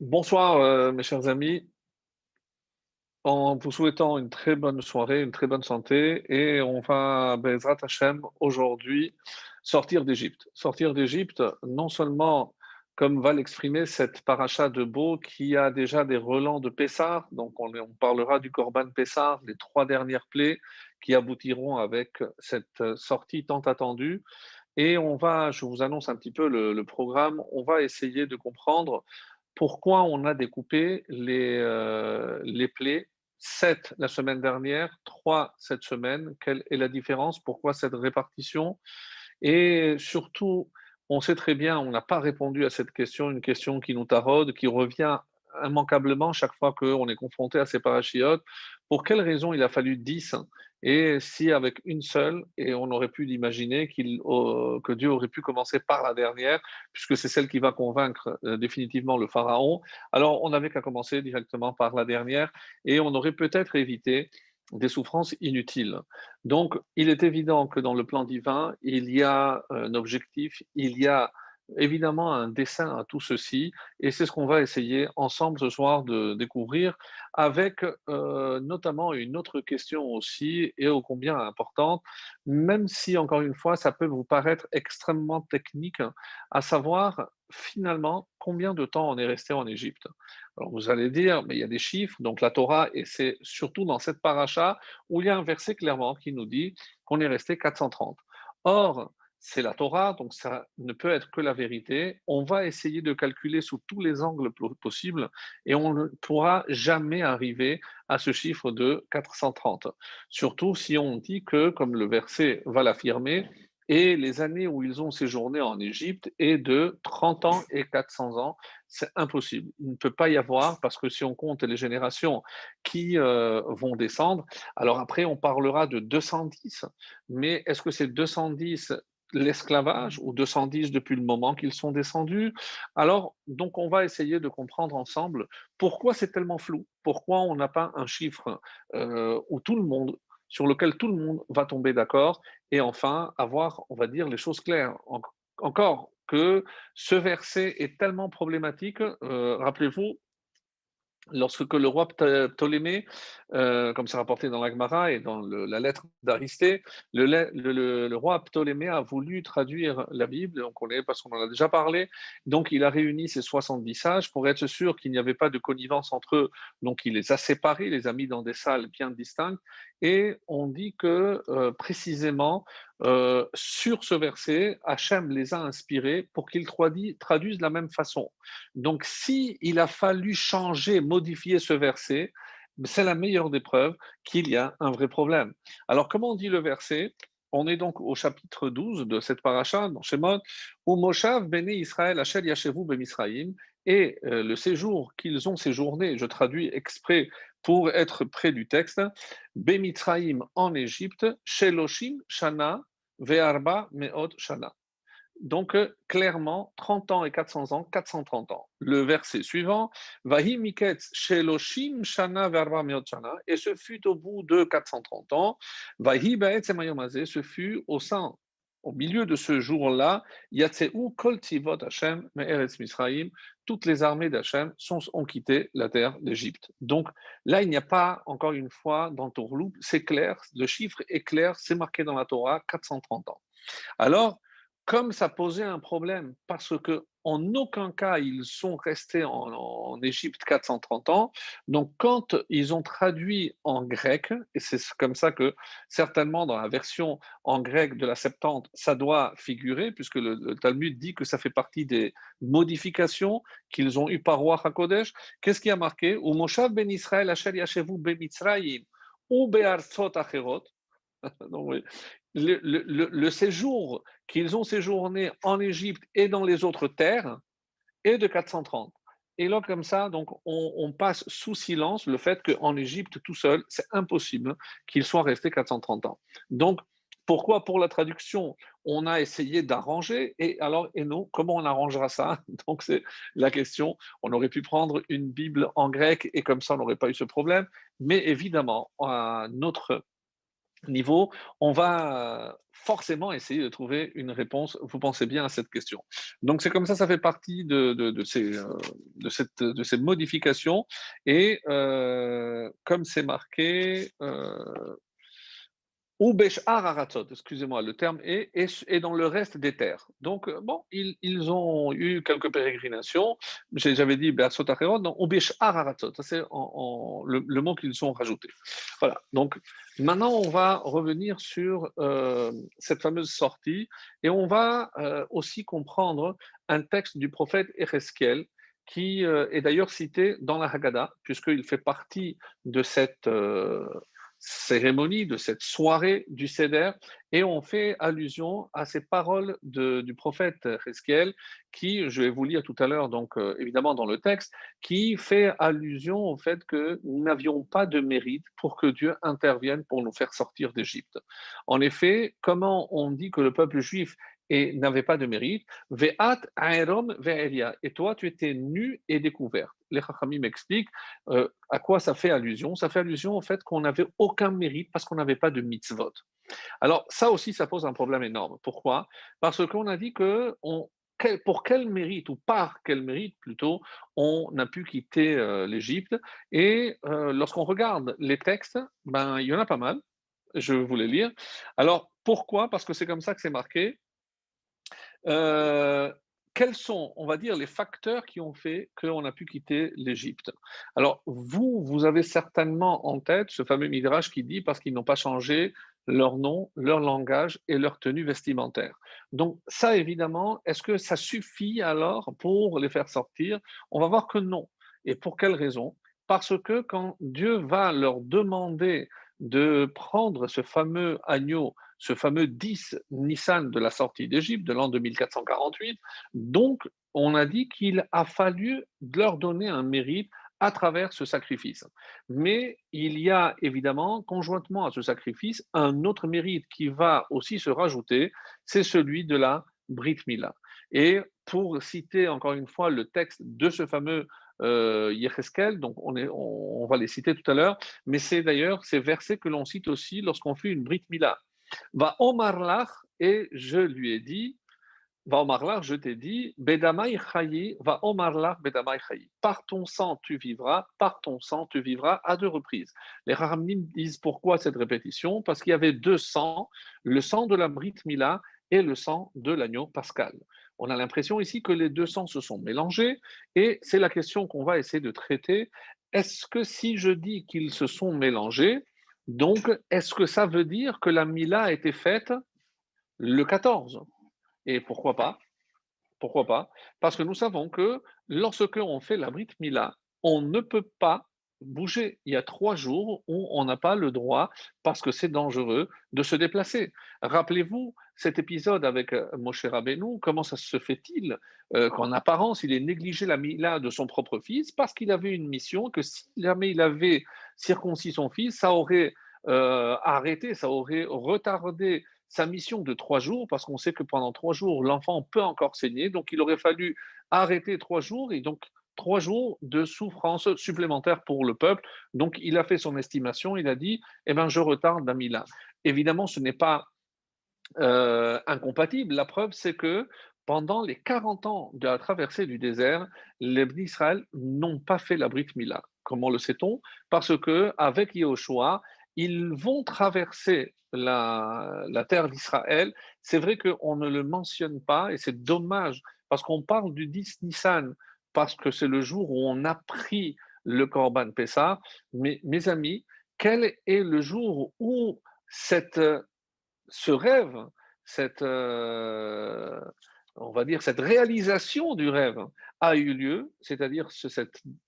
Bonsoir, mes chers amis. En vous souhaitant une très bonne soirée, une très bonne santé et on va, Bezrat Hashem, aujourd'hui sortir d'Égypte. Sortir d'Égypte, non seulement comme va l'exprimer cette paracha de Beau qui a déjà des relents de Pessah, donc on parlera du Corban Pessah, les 3 dernières plaies qui aboutiront avec cette sortie tant attendue. Et je vous annonce un petit peu le programme, on va essayer de comprendre pourquoi on a découpé les plaies, 7 la semaine dernière, 3 cette semaine, quelle est la différence? Pourquoi cette répartition? Et surtout, on sait très bien, on n'a pas répondu à cette question, une question qui nous taraude, qui revient immanquablement chaque fois qu'on est confronté à ces parachiotes. Pour quelle raison il a fallu 10 et si avec une seule, et on aurait pu l'imaginer que Dieu aurait pu commencer par la dernière, puisque c'est celle qui va convaincre définitivement le Pharaon, alors on n'avait qu'à commencer directement par la dernière et on aurait peut-être évité des souffrances inutiles. Donc, il est évident que dans le plan divin, il y a un objectif, il y a évidemment un dessein à tout ceci, et c'est ce qu'on va essayer ensemble ce soir de découvrir, avec notamment une autre question aussi, et ô combien importante, même si, encore une fois, ça peut vous paraître extrêmement technique, à savoir finalement combien de temps on est resté en Égypte. Alors vous allez dire, mais il y a des chiffres, donc la Torah, et c'est surtout dans cette paracha où il y a un verset clairement qui nous dit qu'on est resté 430. Or, c'est la Torah, donc ça ne peut être que la vérité. On va essayer de calculer sous tous les angles possibles et on ne pourra jamais arriver à ce chiffre de 430. Surtout si on dit que, comme le verset va l'affirmer, et les années où ils ont séjourné en Égypte est de 30 ans et 400 ans. C'est impossible. Il ne peut pas y avoir, parce que si on compte les générations qui vont descendre, alors après, on parlera de 210, mais est-ce que c'est 210 l'esclavage ou 210 depuis le moment qu'ils sont descendus? Alors, donc, on va essayer de comprendre ensemble pourquoi c'est tellement flou, pourquoi on n'a pas un chiffre où tout le monde, sur lequel tout le monde va tomber d'accord, et enfin avoir, on va dire, les choses claires. Encore que ce verset est tellement problématique, rappelez-vous, lorsque le roi Ptolémée, comme c'est rapporté dans la Gemara et dans la lettre d'Aristée, le roi Ptolémée a voulu traduire la Bible, donc on est, parce qu'on en a déjà parlé, donc il a réuni ses 70 sages pour être sûr qu'il n'y avait pas de connivence entre eux, donc il les a séparés, il les a mis dans des salles bien distinctes, et on dit que précisément sur ce verset, Hachem les a inspirés pour qu'ils traduisent de la même façon. Donc, si il a fallu changer, modifier ce verset, c'est la meilleure des preuves qu'il y a un vrai problème. Alors, comment on dit le verset? On est donc au chapitre 12 de cette paracha, dans Shemot, où Moshav béné Israël, Hachel Yashevu Bemisraïm, et le séjour qu'ils ont séjourné, je traduis exprès pour être près du texte, Bemitraïm en Égypte, Sheloshim Shana, Ve'arba Meot Shana. Donc, clairement, 30 ans et 400 ans, 430 ans. Le verset suivant, Vahi miketz sheloshim shana verba meot shana, et ce fut au bout de 430 ans, Vahi be'etzem hayom hazeh, ce fut au milieu de ce jour-là, Yatseu kol tzivot Hashem me'eretz Misraïm, toutes les armées d'Hachem ont quitté la terre d'Égypte. Donc là, il n'y a pas, encore une fois, dans Tourloup, c'est clair, le chiffre est clair, c'est marqué dans la Torah, 430 ans. Alors, comme ça posait un problème, parce que en aucun cas ils sont restés en Égypte 430 ans, donc quand ils ont traduit en grec, et c'est comme ça que certainement dans la version en grec de la Septante, ça doit figurer, puisque le Talmud dit que ça fait partie des modifications qu'ils ont eues par roi HaKodesh. Qu'est-ce qui a marqué? Ou Moshav ben Israël asher yashevu bemitzrayim ou be'artzot acherot. Donc, oui, le séjour qu'ils ont séjourné en Égypte et dans les autres terres est de 430. Et là, comme ça, donc, on passe sous silence le fait qu'en Égypte, tout seul, c'est impossible qu'ils soient restés 430 ans. Donc, pourquoi pour la traduction, on a essayé d'arranger, et alors, et non, comment on arrangera ça? Donc, c'est la question. On aurait pu prendre une Bible en grec, et comme ça, on n'aurait pas eu ce problème. Mais évidemment, notre niveau, on va forcément essayer de trouver une réponse. Vous pensez bien à cette question. Donc c'est comme ça fait partie de ces modifications et comme c'est marqué, ou Béchar Aratzot, excusez-moi, le terme est dans le reste des terres. Donc, bon, ils ont eu quelques pérégrinations. J'avais dit Be'atzot Acherot, non, ou Béchar Aratzot, ça c'est le mot qu'ils ont rajouté. Voilà, donc maintenant on va revenir sur cette fameuse sortie et on va aussi comprendre un texte du prophète Eresquiel qui est d'ailleurs cité dans la Haggadah, puisqu'il fait partie de cette cérémonie, de cette soirée du Seder, et on fait allusion à ces paroles du prophète Ezekiel, qui, je vais vous lire tout à l'heure, donc évidemment dans le texte, qui fait allusion au fait que nous n'avions pas de mérite pour que Dieu intervienne pour nous faire sortir d'Égypte. En effet, comment on dit que le peuple juif n'avait pas de mérite? Ve'at aerom ve'elia. Et toi, tu étais nu et découvert. Les Chachamim m'expliquent à quoi ça fait allusion. Ça fait allusion au fait qu'on n'avait aucun mérite parce qu'on n'avait pas de mitzvot. Alors ça aussi, ça pose un problème énorme. Pourquoi? Parce qu'on a dit que pour quel mérite, ou par quel mérite plutôt, on a pu quitter l'Égypte. Et lorsqu'on regarde les textes, ben, il y en a pas mal. Je vais vous les lire. Alors pourquoi? Parce que c'est comme ça que c'est marqué. Euh, Quels sont, on va dire, les facteurs qui ont fait qu'on a pu quitter l'Égypte? Alors, vous avez certainement en tête ce fameux Midrash qui dit parce qu'ils n'ont pas changé leur nom, leur langage et leur tenue vestimentaire. Donc, ça, évidemment, est-ce que ça suffit alors pour les faire sortir? On va voir que non. Et pour quelle raison? Parce que quand Dieu va leur demander de prendre ce fameux agneau, ce fameux 10 Nissan de la sortie d'Égypte de l'an 2448. Donc, on a dit qu'il a fallu leur donner un mérite à travers ce sacrifice. Mais il y a évidemment, conjointement à ce sacrifice, un autre mérite qui va aussi se rajouter, c'est celui de la Brit Mila. Et pour citer encore une fois le texte de ce fameux Yecheskel, donc on va les citer tout à l'heure, mais c'est d'ailleurs ces versets que l'on cite aussi lorsqu'on fait une Brit Mila. Va Omar Lach, et je lui ai dit, va Omar Lach, je t'ai dit, Bedamai Chayi, va Omar Lach, Bedamai Chayi. Par ton sang tu vivras, par ton sang tu vivras à deux reprises. Les Rahamnim disent pourquoi cette répétition? Parce qu'il y avait deux sangs, le sang de la Brit Mila et le sang de l'agneau pascal. On a l'impression ici que les deux sangs se sont mélangés, et c'est la question qu'on va essayer de traiter. Est-ce que si je dis qu'ils se sont mélangés, donc, est-ce que ça veut dire que la Mila a été faite le 14? Et pourquoi pas? Pourquoi pas? Parce que nous savons que lorsque on fait la Brit Mila, on ne peut pas bouger. Il y a 3 jours où on n'a pas le droit, parce que c'est dangereux, de se déplacer. Rappelez-vous cet épisode avec Moshe Rabbeinu, comment ça se fait-il qu'en apparence, il ait négligé la Mila de son propre fils parce qu'il avait une mission, que si jamais il avait circoncis son fils, ça aurait arrêté, ça aurait retardé sa mission de 3 jours, parce qu'on sait que pendant 3 jours, l'enfant peut encore saigner, donc il aurait fallu arrêter 3 jours, et donc 3 jours de souffrance supplémentaire pour le peuple. Donc il a fait son estimation, il a dit, eh ben, je retarde d'un Mila. Évidemment, ce n'est pas incompatible. La preuve, c'est que pendant les 40 ans de la traversée du désert, les Bnei Israël n'ont pas fait la Brit Mila. Comment le sait-on? Parce que avec Yehoshua, ils vont traverser la terre d'Israël. C'est vrai qu'on ne le mentionne pas et c'est dommage parce qu'on parle du 10 Nissan parce que c'est le jour où on a pris le Corban Pessah. Mais mes amis, quel est le jour où ce rêve, cette, on va dire, cette réalisation du rêve a eu lieu, c'est-à-dire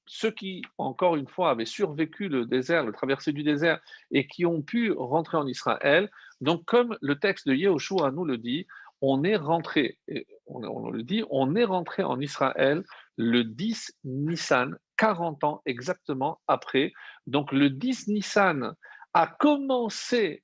ceux qui, encore une fois, avaient survécu le désert, le traversée du désert, et qui ont pu rentrer en Israël. Donc, comme le texte de Yehoshua nous le dit, on est rentré, on le dit, on est rentré en Israël le 10 Nissan, 40 ans exactement après. Donc, le 10 Nissan a commencé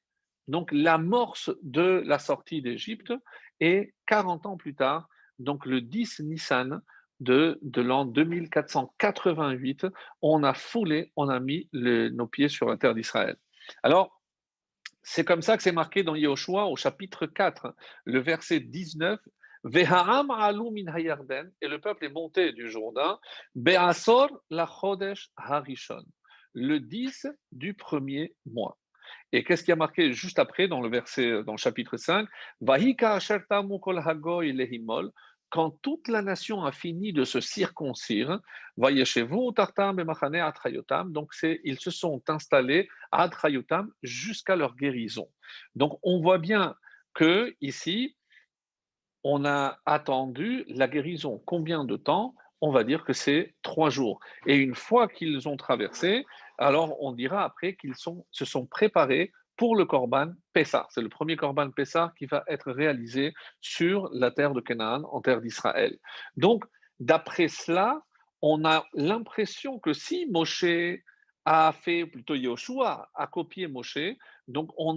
donc l'amorce de la sortie d'Égypte, et 40 ans plus tard, donc le 10 Nissan de l'an 2488, on a foulé, on a mis nos pieds sur la terre d'Israël. Alors, C'est comme ça que c'est marqué dans Yehoshua au chapitre 4, le verset 19. Veha'am alu min hayarden, et le peuple est monté du Jourdain, Be'asor la chodesh harishon, le 10 du premier mois. Et qu'est-ce qui a marqué juste après dans le verset, dans le chapitre 5? Vahika asher tamu kol hagoy lehimol, quand toute la nation a fini de se circoncire, vayeshevu tartam bemachane atrayotam, donc ils se sont installés à atrayotam jusqu'à leur guérison. Donc on voit bien que ici, on a attendu la guérison. Combien de temps? On va dire que c'est 3 jours. Et une fois qu'ils ont traversé, alors on dira après se sont préparés pour le Corban Pessah. C'est le premier Corban Pessah qui va être réalisé sur la terre de Canaan, en terre d'Israël. Donc, d'après cela, on a l'impression que si Moshe a fait, plutôt Yoshua a copié Moshe, donc on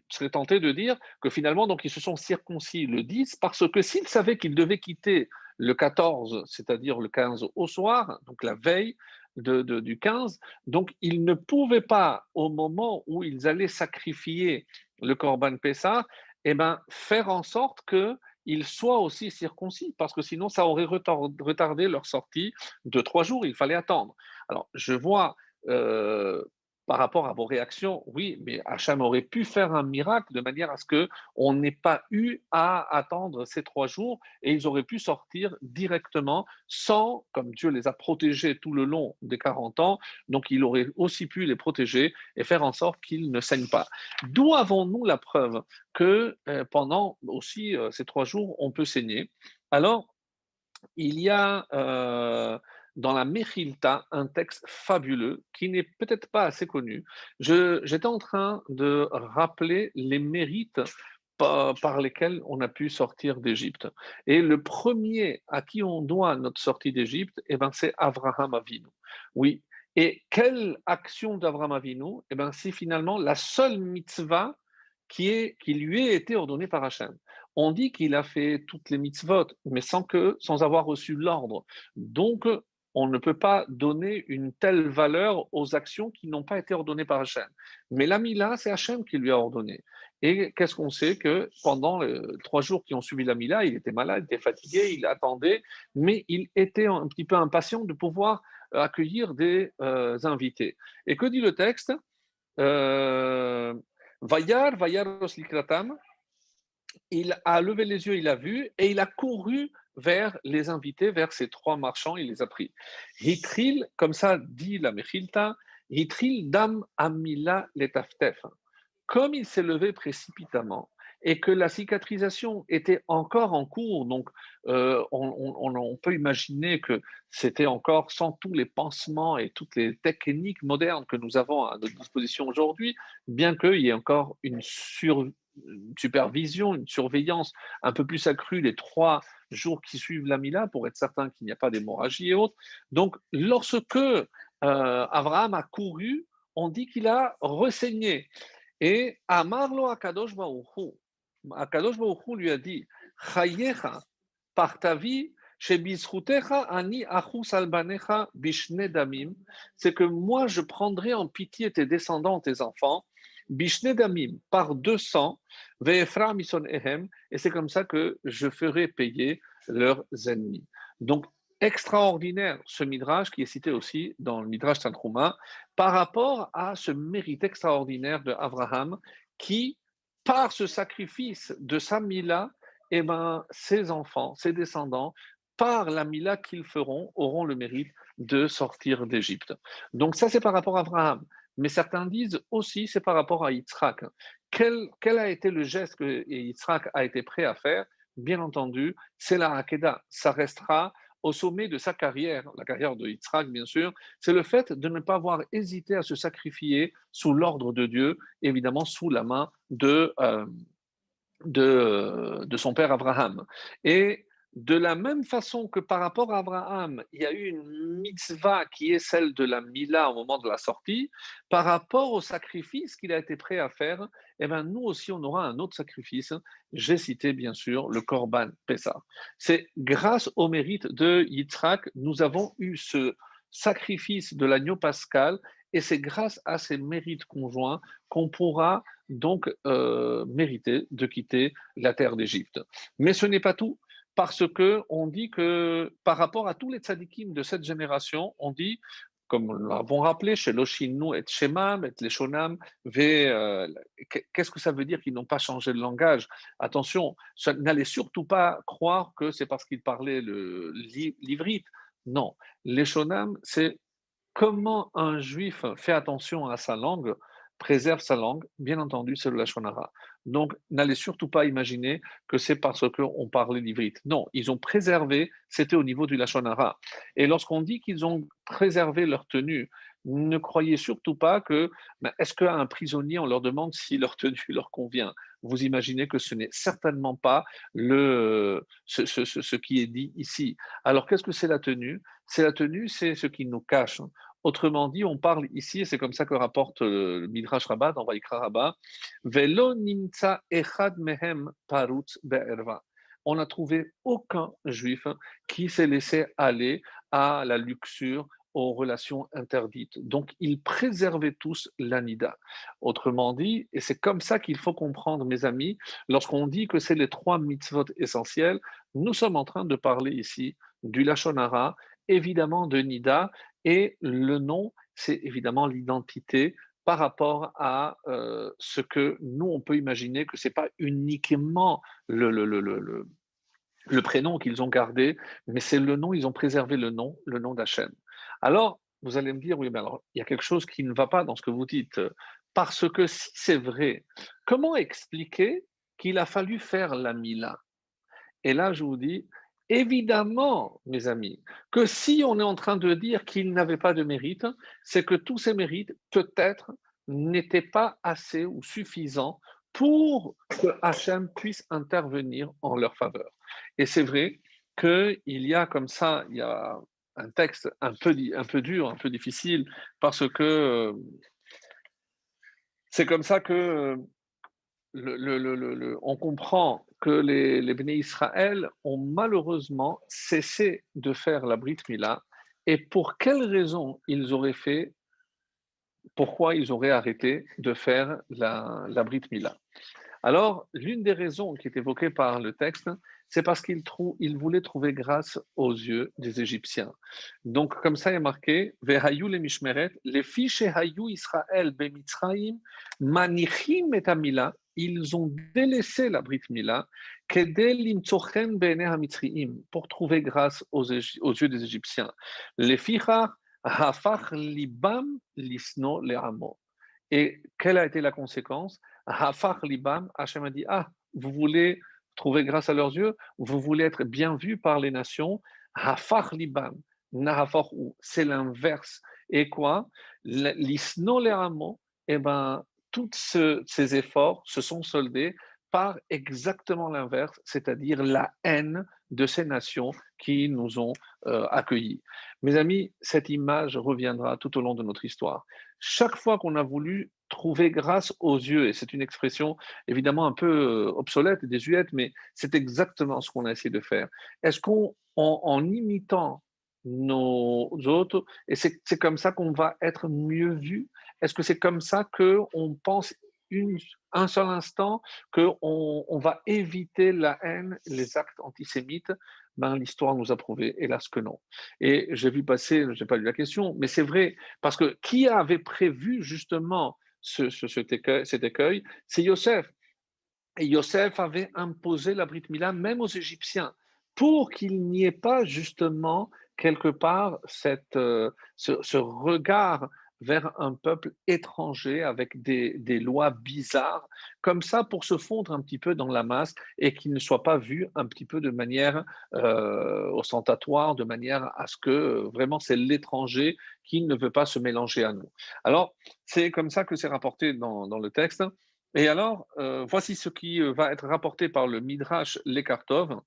serait tenté de dire que finalement, donc, ils se sont circoncis le 10 parce que s'ils savaient qu'ils devaient quitter le 14, c'est-à-dire le 15 au soir, donc la veille du 15, donc ils ne pouvaient pas, au moment où ils allaient sacrifier le Corban Pessah, eh ben, faire en sorte qu'ils soient aussi circoncis, parce que sinon ça aurait retardé leur sortie de 3 jours, il fallait attendre. Alors, je vois euh, par rapport à vos réactions, oui, mais Hacham aurait pu faire un miracle de manière à ce qu'on n'ait pas eu à attendre ces 3 jours et ils auraient pu sortir directement sans, comme Dieu les a protégés tout le long des 40 ans, donc il aurait aussi pu les protéger et faire en sorte qu'ils ne saignent pas. D'où avons-nous la preuve que pendant aussi ces 3 jours, on peut saigner? Alors, il y a dans la Mechilta un texte fabuleux qui n'est peut-être pas assez connu. J'étais en train de rappeler les mérites par lesquels on a pu sortir d'Égypte. Et le premier à qui on doit notre sortie d'Égypte, eh ben, c'est Avraham Avinu. Oui. Et quelle action d'Avraham Avinu? Eh ben, c'est finalement la seule mitzvah qui lui ait été ordonnée par Hachem. On dit qu'il a fait toutes les mitzvot, mais sans avoir reçu l'ordre. Donc, on ne peut pas donner une telle valeur aux actions qui n'ont pas été ordonnées par Hachem. Mais la Mila, c'est Hachem qui lui a ordonné. Et qu'est-ce qu'on sait? Que pendant les 3 jours qui ont suivi la Mila, il était malade, il était fatigué, il attendait, mais il était un petit peu impatient de pouvoir accueillir des invités. Et que dit le texte? euh, Vayar, Vayaros Likratam, il a levé les yeux, il a vu, et il a couru vers les invités, vers ces 3 marchands, il les a pris. Hitril, comme ça dit la Mechilta, Hitril dam amila letaftef. Comme il s'est levé précipitamment et que la cicatrisation était encore en cours, donc on peut imaginer que c'était encore sans tous les pansements et toutes les techniques modernes que nous avons à notre disposition aujourd'hui, bien qu'il y ait encore une supervision, une surveillance un peu plus accrue les 3 jours qui suivent la Mila pour être certain qu'il n'y a pas d'hémorragie et autres. Donc, lorsque Abraham a couru, on dit qu'il a ressaigné. Et Amarlo Akadosh Baruch Hu lui a dit, Chayecha, par ta vie, chez Bisrutecha ani achus albanecha bishne damim, c'est que moi je prendrai en pitié tes descendants, tes enfants, bishne damim, par 200, ve'efra mison ehem, et c'est comme ça que je ferai payer leurs ennemis. Donc, extraordinaire ce midrash qui est cité aussi dans le midrash Tanchuma par rapport à ce mérite extraordinaire de Abraham qui, par ce sacrifice de sa Mila, eh ben, ses enfants, ses descendants, par la Mila qu'ils feront, auront le mérite de sortir d'Égypte. Donc ça, c'est par rapport à Abraham. Mais certains disent aussi, c'est par rapport à Yitzhak. Quel a été le geste que Yitzhak a été prêt à faire? Bien entendu, c'est la Hakeda. Ça restera au sommet de sa carrière, la carrière de Yitzhak, bien sûr, c'est le fait de ne pas avoir hésité à se sacrifier sous l'ordre de Dieu, évidemment sous la main de son père Abraham. Et de la même façon que par rapport à Abraham, il y a eu une mitzvah qui est celle de la Mila au moment de la sortie, par rapport au sacrifice qu'il a été prêt à faire, eh bien, nous aussi, on aura un autre sacrifice. J'ai cité, bien sûr, le Korban Pessah. C'est grâce au mérite de Yitzhak, nous avons eu ce sacrifice de l'agneau pascal et c'est grâce à ces mérites conjoints qu'on pourra donc mériter de quitter la terre d'Égypte. Mais ce n'est pas tout, parce que on dit que par rapport à tous les tzadikim de cette génération, on dit, comme nous l'avons rappelé, chez Loshinu et Shemam et Leshonam, qu'est-ce que ça veut dire qu'ils n'ont pas changé de langage? Attention, n'allez surtout pas croire que c'est parce qu'ils parlaient l'ivrite. Non, Leshonam, c'est comment un juif fait attention à sa langue, préserve sa langue, bien entendu, c'est le Lashon Hara. Donc, n'allez surtout pas imaginer que c'est parce qu'on parlait l'ivrite. Non, ils ont préservé, c'était au niveau du Lashon Hara. Et lorsqu'on dit qu'ils ont préservé leur tenue, ne croyez surtout pas que, ben, est-ce qu'à un prisonnier, on leur demande si leur tenue leur convient? Vous imaginez que ce n'est certainement pas ce qui est dit ici. Alors, qu'est-ce que c'est la tenue? C'est la tenue, c'est ce qui nous cache. Autrement dit, on parle ici, et c'est comme ça que rapporte le Midrash Rabbah dans Vaikra Rabbah, Velo nimtza echad mehem parutz be'erva. On n'a trouvé aucun juif qui s'est laissé aller à la luxure, aux relations interdites. Donc, ils préservaient tous l'anida. Autrement dit, et c'est comme ça qu'il faut comprendre, mes amis, lorsqu'on dit que c'est les trois mitzvot essentiels, nous sommes en train de parler ici du Lashon Hara, évidemment de Nida, et le nom, c'est évidemment l'identité par rapport à ce que nous, on peut imaginer que ce n'est pas uniquement le prénom qu'ils ont gardé, mais c'est le nom, ils ont préservé le nom d'Hachem. Alors, vous allez me dire, oui, mais alors, il y a quelque chose qui ne va pas dans ce que vous dites, parce que si c'est vrai, comment expliquer qu'il a fallu faire la Mila? Et là, je vous dis, évidemment, mes amis, que si on est en train de dire qu'il n'avait pas de mérite, c'est que tous ces mérites, peut-être, n'étaient pas assez ou suffisants pour que Hachem puisse intervenir en leur faveur. Et c'est vrai qu'il y a comme ça, il y a un texte un peu dur, un peu difficile, parce que c'est comme ça que on comprend que les Béné Israël ont malheureusement cessé de faire la Brit Mila. Et pour quelles raisons ils auraient fait, pourquoi ils auraient arrêté de faire la Brit Mila? Alors, l'une des raisons qui est évoquée par le texte, c'est parce qu'il voulait trouver grâce aux yeux des Égyptiens. Donc, comme ça il est marqué, Vehayu le mishmeret, les fiches Hayu Israël bemitzraim, manichim et amila, ils ont délaissé la Brit Mila, kedel limtzochen bene hamitzriim, pour trouver grâce aux yeux des Égyptiens. Les fichar hafach libam lisno le'amo. Et quelle a été la conséquence? Hafar libam, Hachem a dit, ah, vous voulez trouver grâce à leurs yeux, vous voulez être bien vu par les nations, Hafar libam, nahafar ou, c'est l'inverse. Et quoi? L'isno leramo, eh ben, ces efforts se sont soldés par exactement l'inverse, c'est-à-dire la haine de ces nations qui nous ont accueillis. Mes amis, cette image reviendra tout au long de notre histoire. Chaque fois qu'on a voulu trouver grâce aux yeux, et c'est une expression évidemment un peu obsolète et désuète, mais c'est exactement ce qu'on a essayé de faire. Est-ce en imitant nos autres, et c'est comme ça qu'on va être mieux vu? Est-ce que c'est comme ça qu'on pense un seul instant qu'on on va éviter la haine, les actes antisémites? Ben, l'histoire nous a prouvé, hélas que non. Et j'ai vu passer, je n'ai pas lu la question, mais c'est vrai, parce que qui avait prévu justement cet écueil? C'est Yosef. Et Yosef avait imposé la Brit Mila même aux Égyptiens pour qu'il n'y ait pas justement quelque part ce regard vers un peuple étranger avec des lois bizarres, comme ça pour se fondre un petit peu dans la masse et qu'il ne soit pas vu un petit peu de manière ostentatoire, de manière à ce que vraiment c'est l'étranger qui ne veut pas se mélanger à nous. Alors, c'est comme ça que c'est rapporté dans le texte. Et alors, voici ce qui va être rapporté par le Midrash Lekartov.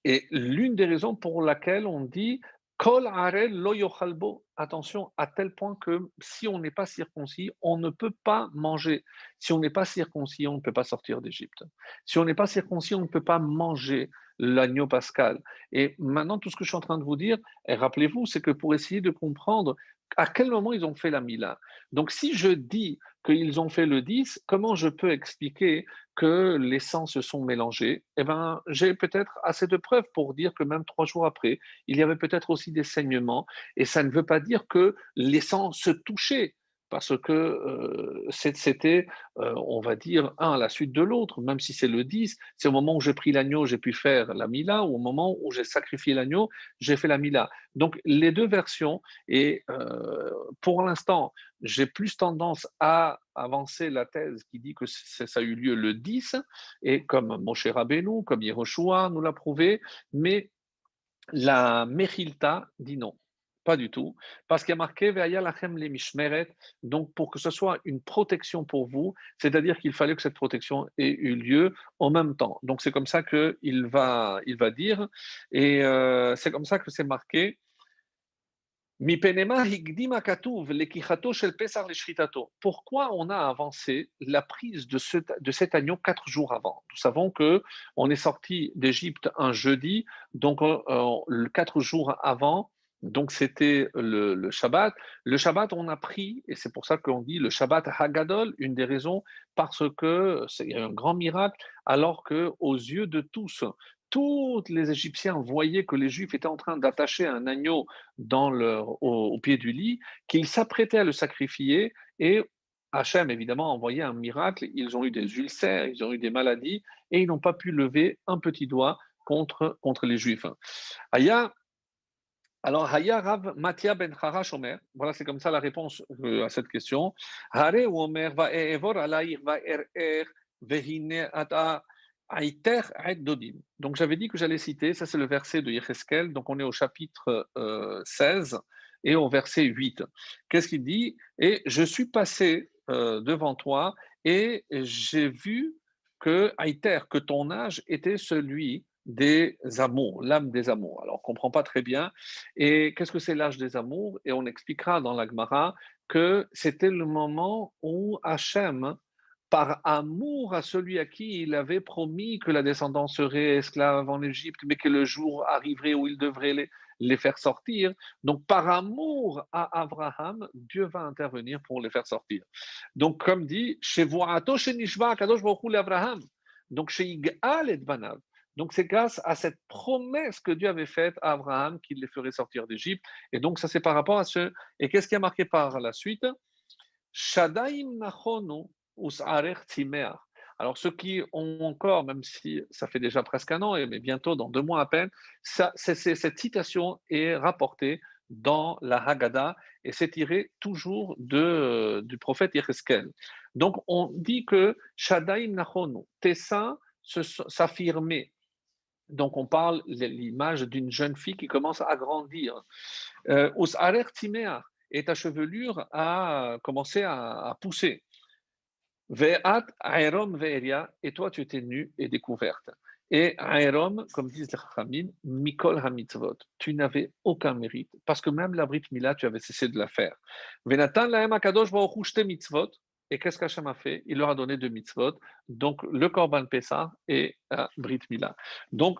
Et l'une des raisons pour laquelle on dit Kol arel lo yochalbo. Attention, à tel point que si on n'est pas circoncis, on ne peut pas manger. Si on n'est pas circoncis, on ne peut pas sortir d'Égypte. Si on n'est pas circoncis, on ne peut pas manger l'agneau pascal. Et maintenant, tout ce que je suis en train de vous dire, et rappelez-vous, c'est que pour essayer de comprendre à quel moment ils ont fait la Mila. Donc, si je dis qu'ils ont fait le 10, comment je peux expliquer que les sangs se sont mélangés? Eh bien, j'ai peut-être assez de preuves pour dire que même 3 jours après, il y avait peut-être aussi des saignements, et ça ne veut pas dire que les sangs se touchaient, parce que c'était, on va dire, un à la suite de l'autre, même si c'est le 10, c'est au moment où j'ai pris l'agneau, j'ai pu faire la Mila, ou au moment où j'ai sacrifié l'agneau, j'ai fait la Mila. Donc, les deux versions, et pour l'instant, j'ai plus tendance à avancer la thèse qui dit que ça a eu lieu le 10, et comme Moshe Rabbeinu, comme Yehoshua nous l'a prouvé, mais la Mechilta dit non, pas du tout, parce qu'il y a marqué Ve'aya lachem le mishmeret, donc pour que ce soit une protection pour vous, c'est-à-dire qu'il fallait que cette protection ait eu lieu en même temps. Donc c'est comme ça qu'il va dire, et c'est comme ça que c'est marqué. Pourquoi on a avancé la prise de cet agneau 4 jours avant? Nous savons que on est sorti d'Égypte un jeudi, donc 4 jours avant, donc c'était le Shabbat. Le Shabbat, on a pris, et c'est pour ça qu'on dit le Shabbat Hagadol, une des raisons, parce que c'est un grand miracle, alors que aux yeux de tous les Égyptiens voyaient que les Juifs étaient en train d'attacher un agneau au pied du lit, qu'ils s'apprêtaient à le sacrifier, et Hachem, évidemment, a envoyé un miracle. Ils ont eu des ulcères, ils ont eu des maladies, et ils n'ont pas pu lever un petit doigt contre les Juifs. Aya, alors, Haya Rav Matia ben Harash Omer, voilà, c'est comme ça la réponse à cette question. Hare ou Omer va evor alayir va vehine ata aiter et dodim. Donc, j'avais dit que j'allais citer, ça c'est le verset de Yecheskel, donc on est au chapitre 16 et au verset 8. Qu'est-ce qu'il dit? Et je suis passé devant toi et j'ai vu que Aïter, que ton âge était celui des amours, l'âme des amours. Alors, on ne comprend pas très bien. Et qu'est-ce que c'est l'âge des amours? Et on expliquera dans la Gemara que c'était le moment où Hachem, par amour à celui à qui il avait promis que la descendance serait esclave en Égypte, mais que le jour arriverait où il devrait les faire sortir. Donc, par amour à Abraham, Dieu va intervenir pour les faire sortir. Donc, comme dit, chez Voato, chez Nishva, Kadosh Baruch Hu, Abraham. Donc, chez Igal et Banav. Donc, c'est grâce à cette promesse que Dieu avait faite à Abraham qu'il les ferait sortir d'Égypte. Et donc, ça, c'est par rapport à ce. Et qu'est-ce qui a marqué par la suite? Shadaim nachonu usarech timeach. Alors, ceux qui ont encore, même si ça fait déjà presque un an, mais bientôt dans 2 mois à peine, cette citation est rapportée dans la Haggadah, et c'est tiré toujours du prophète Yecheskel. Donc, on dit que Shadaim nachonu, tes seins s'affirmer. Donc, on parle de l'image d'une jeune fille qui commence à grandir. Usarech timeach, et ta chevelure a commencé à pousser. Ve'at aerom ve'eria, et toi tu étais nue et découverte. Et aerom, comme disent les Chachamim, mikol hamitzvot, tu n'avais aucun mérite, parce que même la Brit Mila, tu avais cessé de la faire. Ve'natan lahem akadosh baruch hu shte mitzvot, et qu'est-ce qu'Hachem a fait? Il leur a donné 2 mitzvot, donc le Korban Pessah et la Brit Mila. Donc,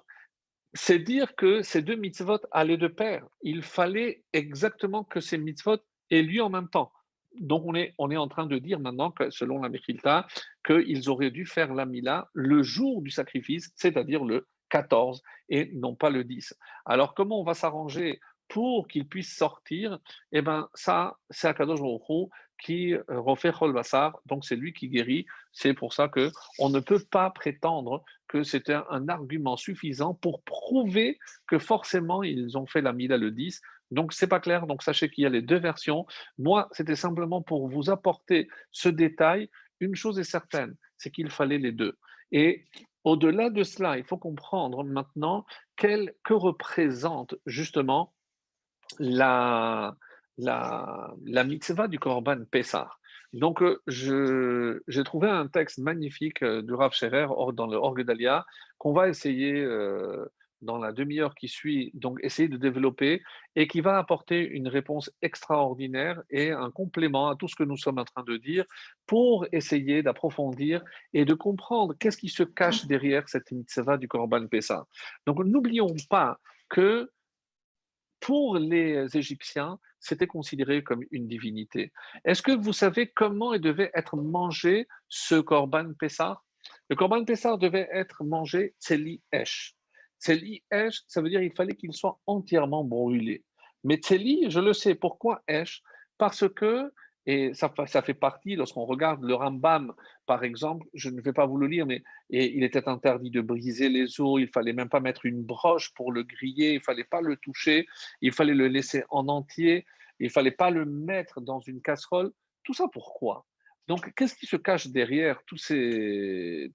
c'est dire que ces 2 mitzvot allaient de pair. Il fallait exactement que ces mitzvot aient lieu en même temps. Donc, on est en train de dire maintenant que, selon la Mechilta, qu'ils auraient dû faire la Mila le jour du sacrifice, c'est-à-dire le 14 et non pas le 10. Alors, comment on va s'arranger pour qu'ils puissent sortir? Eh bien, ça, c'est Akadosh Baruch Hu qui refait Chol Bassar, donc c'est lui qui guérit. C'est pour ça qu'on ne peut pas prétendre que c'était un argument suffisant pour prouver que forcément ils ont fait la Mila le 10. Donc c'est pas clair, donc sachez qu'il y a les deux versions. Moi, c'était simplement pour vous apporter ce détail. Une chose est certaine, c'est qu'il fallait les deux. Et au-delà de cela, il faut comprendre maintenant que représente justement la, la mitzvah du Korban Pessah. Donc, j'ai trouvé un texte magnifique du Rav Scherer dans le Orgue d'Alia qu'on va essayer dans la demi-heure qui suit, donc essayer de développer et qui va apporter une réponse extraordinaire et un complément à tout ce que nous sommes en train de dire pour essayer d'approfondir et de comprendre qu'est-ce qui se cache derrière cette mitzvah du Korban Pessah. Donc n'oublions pas que pour les Égyptiens, c'était considéré comme une divinité. Est-ce que vous savez comment il devait être mangé ce Korban Pessah? Le Korban Pessah devait être mangé Tseli Esh. Tseli Esh, ça veut dire qu'il fallait qu'il soit entièrement brûlé. Mais Tseli, je le sais, pourquoi Esh? Parce que, et ça fait partie, lorsqu'on regarde le Rambam, par exemple, je ne vais pas vous le lire, mais et il était interdit de briser les os, il fallait même pas mettre une broche pour le griller, il fallait pas le toucher, il fallait le laisser en entier, il fallait pas le mettre dans une casserole. Tout ça pourquoi? Donc, qu'est-ce qui se cache derrière toutes ces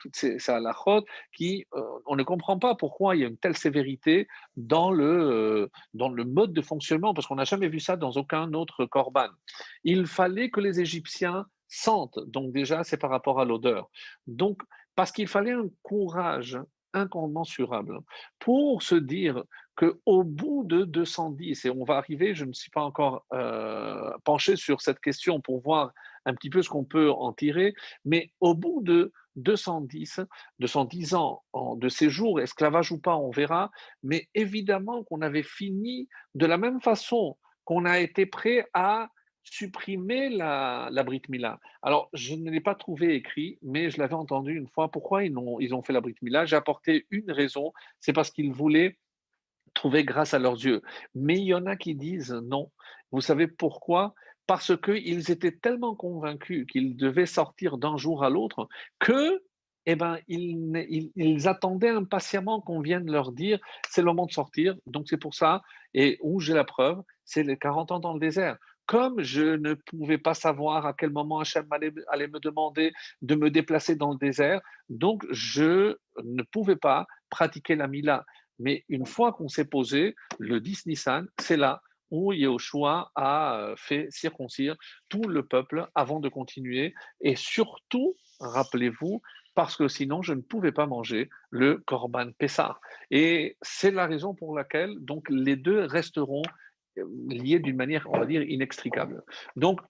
halakhot qui, on ne comprend pas pourquoi il y a une telle sévérité dans le mode de fonctionnement, parce qu'on n'a jamais vu ça dans aucun autre korban. Il fallait que les Égyptiens sentent, donc déjà, c'est par rapport à l'odeur. Donc, parce qu'il fallait un courage incommensurable pour se dire qu'au bout de 210, et on va arriver, je ne suis pas encore penché sur cette question pour voir un petit peu ce qu'on peut en tirer, mais au bout de 210 ans de séjour, esclavage ou pas, on verra, mais évidemment qu'on avait fini de la même façon qu'on a été prêt à supprimer la Brit Mila. Alors, je ne l'ai pas trouvé écrit, mais je l'avais entendu une fois. Pourquoi ils ont fait la Brit Mila? J'ai apporté une raison, c'est parce qu'ils voulaient trouver grâce à leurs yeux. Mais il y en a qui disent non. Vous savez pourquoi? Parce qu'ils étaient tellement convaincus qu'ils devaient sortir d'un jour à l'autre que eh ben, ils attendaient impatiemment qu'on vienne leur dire c'est le moment de sortir. Donc c'est pour ça, et où j'ai la preuve, c'est les 40 ans dans le désert. Comme je ne pouvais pas savoir à quel moment Hachem allait me demander de me déplacer dans le désert, donc je ne pouvais pas pratiquer la Mila. Mais une fois qu'on s'est posé, le 10 Nissan, c'est là où Yehoshua a fait circoncire tout le peuple avant de continuer. Et surtout, rappelez-vous, parce que sinon je ne pouvais pas manger le Korban Pessah. Et c'est la raison pour laquelle donc les deux resteront liés d'une manière, on va dire, inextricable. Donc,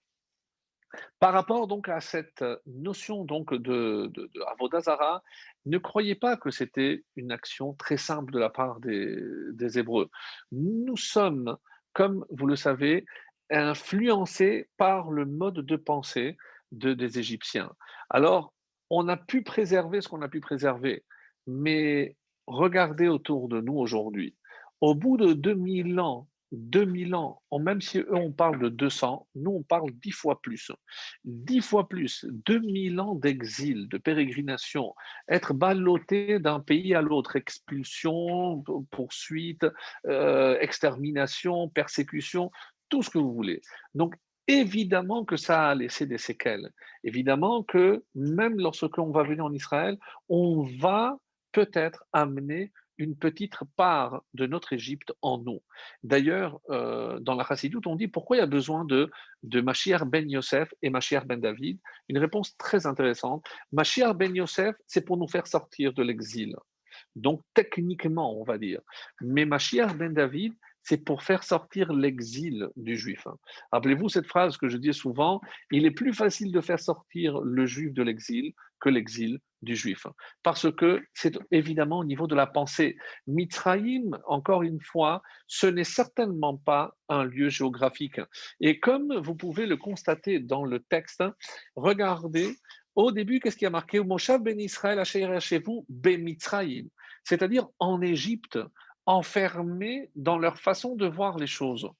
par rapport donc à cette notion donc de Avodah Zarah, ne croyez pas que c'était une action très simple de la part des Hébreux. Nous sommes, comme vous le savez, influencés par le mode de pensée des Égyptiens. Alors, on a pu préserver ce qu'on a pu préserver, mais regardez autour de nous aujourd'hui. Au bout de 2000 ans, même si eux on parle de 200, nous on parle 10 fois plus. 10 fois plus, 2000 ans d'exil, de pérégrination, être ballotté d'un pays à l'autre, expulsion, poursuite, extermination, persécution, tout ce que vous voulez. Donc, évidemment que ça a laissé des séquelles. Évidemment que même lorsque l'on va venir en Israël, on va peut-être amener une petite part de notre Égypte en nous. D'ailleurs, dans la Chassidoute, on dit pourquoi il y a besoin de Mashiach ben Yosef et Mashiach ben David. Une réponse très intéressante. Mashiach ben Yosef, c'est pour nous faire sortir de l'exil. Donc, techniquement, on va dire. Mais Mashiach ben David, c'est pour faire sortir l'exil du juif. Rappelez-vous cette phrase que je dis souvent, il est plus facile de faire sortir le juif de l'exil que l'exil du juif. Parce que c'est évidemment au niveau de la pensée. Mitzrayim, encore une fois, ce n'est certainement pas un lieu géographique. Et comme vous pouvez le constater dans le texte, regardez, au début, qu'est-ce qui a marqué? Moshav ben Israël chez vous, ben Mitzrayim, c'est-à-dire en Égypte, enfermés dans leur façon de voir les choses.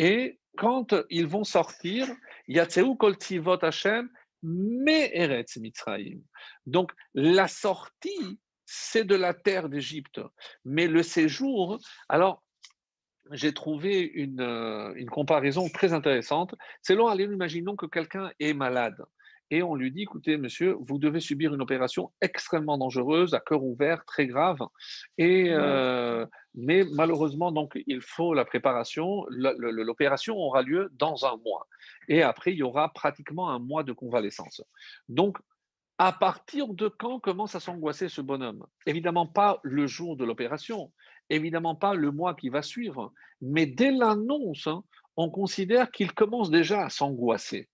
Et quand ils vont sortir, Yatseu kol tzivot Hashem, me eretz Mitzrayim. Donc la sortie, c'est de la terre d'Égypte, mais le séjour, alors j'ai trouvé une comparaison très intéressante. C'est là, allez, imaginons que quelqu'un est malade et on lui dit, écoutez, monsieur, vous devez subir une opération extrêmement dangereuse, à cœur ouvert, très grave, et, mais malheureusement, donc, il faut la préparation. L'opération aura lieu dans un mois. Et après, il y aura pratiquement un mois de convalescence. Donc, à partir de quand commence à s'angoisser ce bonhomme? Évidemment pas le jour de l'opération, évidemment pas le mois qui va suivre, mais dès l'annonce, hein, on considère qu'il commence déjà à s'angoisser.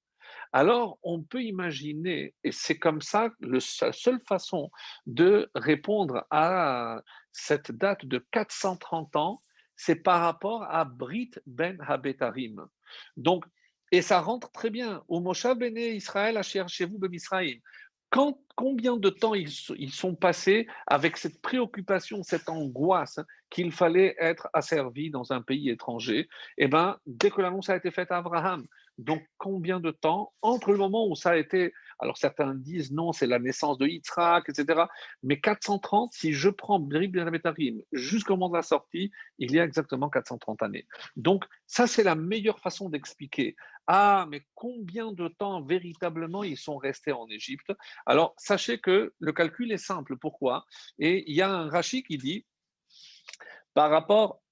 Alors, on peut imaginer, et c'est comme ça, la seule façon de répondre à cette date de 430 ans, c'est par rapport à Brit ben Habetarim. Donc, et ça rentre très bien. Au Moshe Bene Israël, chez vous, Ben Israël. Combien de temps ils sont passés avec cette préoccupation, cette angoisse qu'il fallait être asservi dans un pays étranger? Eh bien, dès que l'annonce a été faite à Abraham, donc, combien de temps entre le moment où ça a été, alors certains disent non, c'est la naissance de Yitzhak, etc. Mais 430, si je prends Brib Ben Abetarim jusqu'au moment de la sortie, il y a exactement 430 années. Donc, ça, c'est la meilleure façon d'expliquer. Ah, mais combien de temps véritablement ils sont restés en Égypte? Alors, sachez que le calcul est simple. Pourquoi? Et il y a un Rashi qui dit, par rapport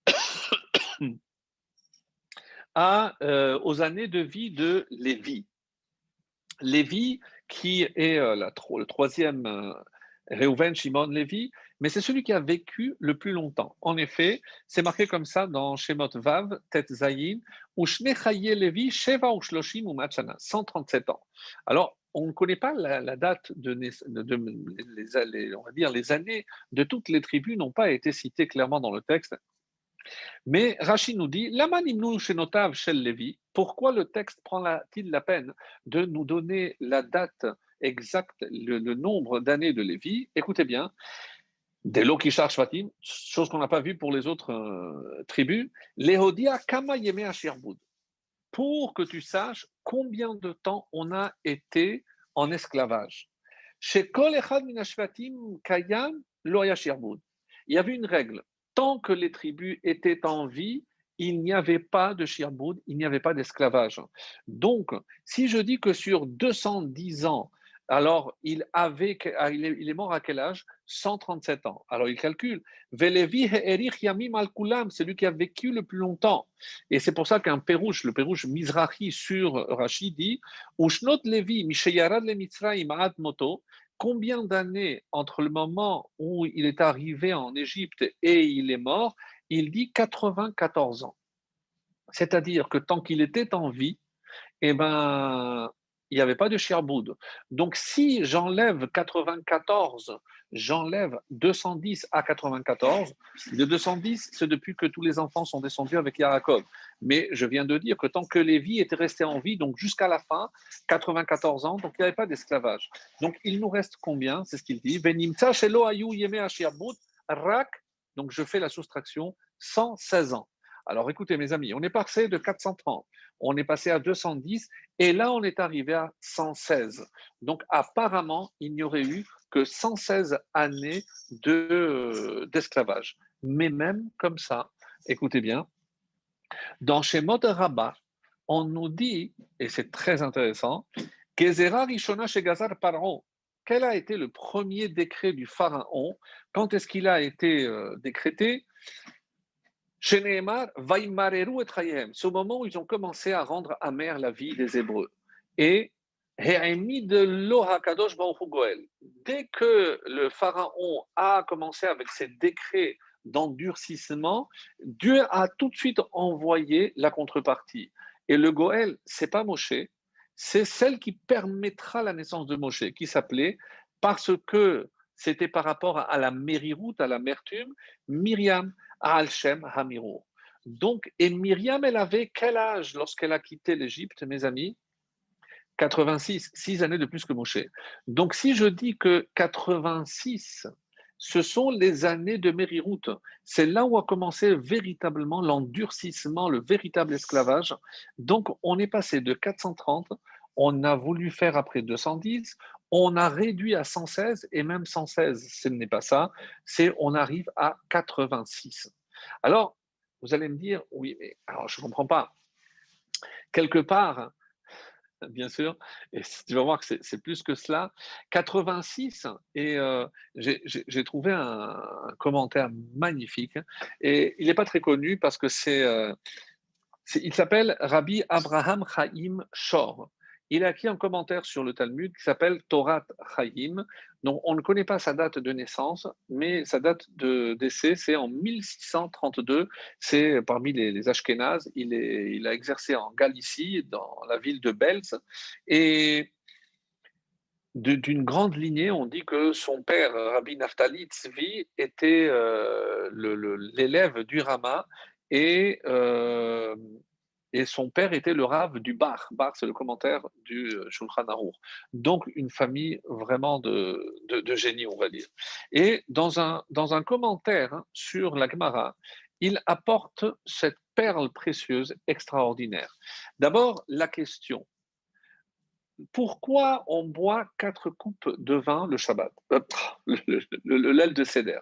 aux années de vie de Lévi. Lévi, qui est le troisième Reuven, Shimon, Lévi, mais c'est celui qui a vécu le plus longtemps. En effet, c'est marqué comme ça dans Shemot Vav, Tet Zayin, Ushne Chaye Lévi, Sheva Ushloshim ou Machana, 137 ans. Alors, on ne connaît pas la date on va dire les années de toutes les tribus n'ont pas été citées clairement dans le texte. Mais Rachid nous dit, Lamanimnu shenotav shel Lévi, pourquoi le texte prend-il la peine de nous donner la date exacte, le nombre d'années de Lévi? Écoutez bien, des Lokishar Shvatim, chose qu'on n'a pas vue pour les autres tribus, Lehodia kama yeme asherboud, pour que tu saches combien de temps on a été en esclavage. Chez Kol Echad min Ashvatim Kayam Lo Yasherboud. Il y avait une règle. Tant que les tribus étaient en vie, il n'y avait pas de shirboud, il n'y avait pas d'esclavage. Donc, si je dis que sur 210 ans, alors il est mort à quel âge? 137 ans. Alors il calcule. Velevi Erich Yamim al Kulam, c'est lui qui a vécu le plus longtemps. Et c'est pour ça qu'un Pérouche, le Pérouche Mizrahi sur Rashi dit Ushnot Levi, Misheyarad le Mitzrayim ad moto, combien d'années entre le moment où il est arrivé en Égypte et il est mort? Il dit 94 ans. C'est-à-dire que tant qu'il était en vie, eh ben, il n'y avait pas de Sherboud. Donc, si j'enlève 94, j'enlève 210 à 94, le 210, c'est depuis que tous les enfants sont descendus avec Yaakov. Mais je viens de dire que tant que Lévi était resté en vie, donc jusqu'à la fin, 94 ans, donc il n'y avait pas d'esclavage. Donc, il nous reste combien? C'est ce qu'il dit. Venimtsa shelo ayu yeme asherboud rak. Donc, je fais la soustraction, 116 ans. Alors, écoutez, mes amis, on est passé de 430, on est passé à 210, et là, on est arrivé à 116. Donc, apparemment, il n'y aurait eu que 116 années d'esclavage. Mais même comme ça, écoutez bien, dans Shemot Rabbah, on nous dit, et c'est très intéressant, Gezerah Rishona chez Gazar Paro. Quel a été le premier décret du pharaon? Quand est-ce qu'il a été décrété? Chez Nehemar, Vaimareru et Chayem, c'est au moment où ils ont commencé à rendre amère la vie des Hébreux. Et de Lohakadosh Goel. Dès que le pharaon a commencé avec ses décrets d'endurcissement, Dieu a tout de suite envoyé la contrepartie. Et le Goël, c'est pas Moshe, c'est celle qui permettra la naissance de Moshe, qui s'appelait, parce que c'était par rapport à la mériroute, à l'amertume, Myriam Al-Shem Hamirou. Donc, et Myriam, elle avait quel âge lorsqu'elle a quitté l'Égypte, mes amis? 86, 6 années de plus que Moshe. Donc, si je dis que 86, ce sont les années de Mériroute, c'est là où a commencé véritablement l'endurcissement, le véritable esclavage. Donc, on est passé de 430, on a voulu faire après 210, on a réduit à 116, et même 116, ce n'est pas ça, c'est on arrive à 86. Alors, vous allez me dire, oui, mais alors je ne comprends pas. Quelque part, bien sûr, et tu vas voir que c'est plus que cela. 86, et j'ai trouvé un commentaire magnifique, et il n'est pas très connu parce que il s'appelle Rabbi Abraham Chaim Shor, il a écrit un commentaire sur le Talmud qui s'appelle Torah Chaim. Donc, on ne connaît pas sa date de naissance, mais sa date de décès, c'est en 1632. C'est parmi les Ashkénazes. Il a exercé en Galicie, dans la ville de Belz. Et d'une grande lignée, on dit que son père, Rabbi Naftali Tzvi, était l'élève du Rama et, euh, et son père était le Rav du Bar. Bar, c'est le commentaire du Shulchan Aruch. Donc, une famille vraiment de génie, on va dire. Et dans un commentaire sur la Gemara, il apporte cette perle précieuse extraordinaire. D'abord, la question pourquoi on boit 4 coupes de vin le Shabbat, l'aile de Seder?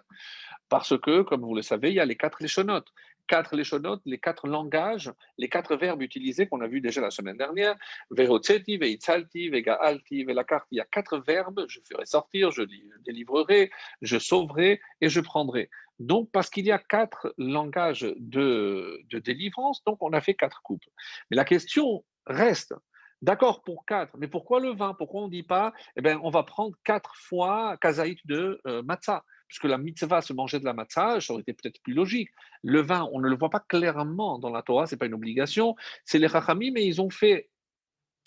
Parce que, comme vous le savez, il y a les 4 léchonotes. 4 léchonotes, les 4 langages, les 4 verbes utilisés qu'on a vu déjà la semaine dernière. Vehotzeti, veitzalti, vegaalti, velakarti. Il y a 4 verbes. Je ferai sortir, je délivrerai, je sauverai et je prendrai. Donc, parce qu'il y a 4 langages de délivrance, donc on a fait 4 coupes. Mais la question reste, d'accord pour 4, mais pourquoi le vin? Pourquoi on ne dit pas, eh bien, on va prendre 4 fois kazaït de matzah? Puisque la mitzvah se mangeait de la matzah, ça aurait été peut-être plus logique. Le vin, on ne le voit pas clairement dans la Torah, ce n'est pas une obligation. C'est les Chachamim, mais ils ont fait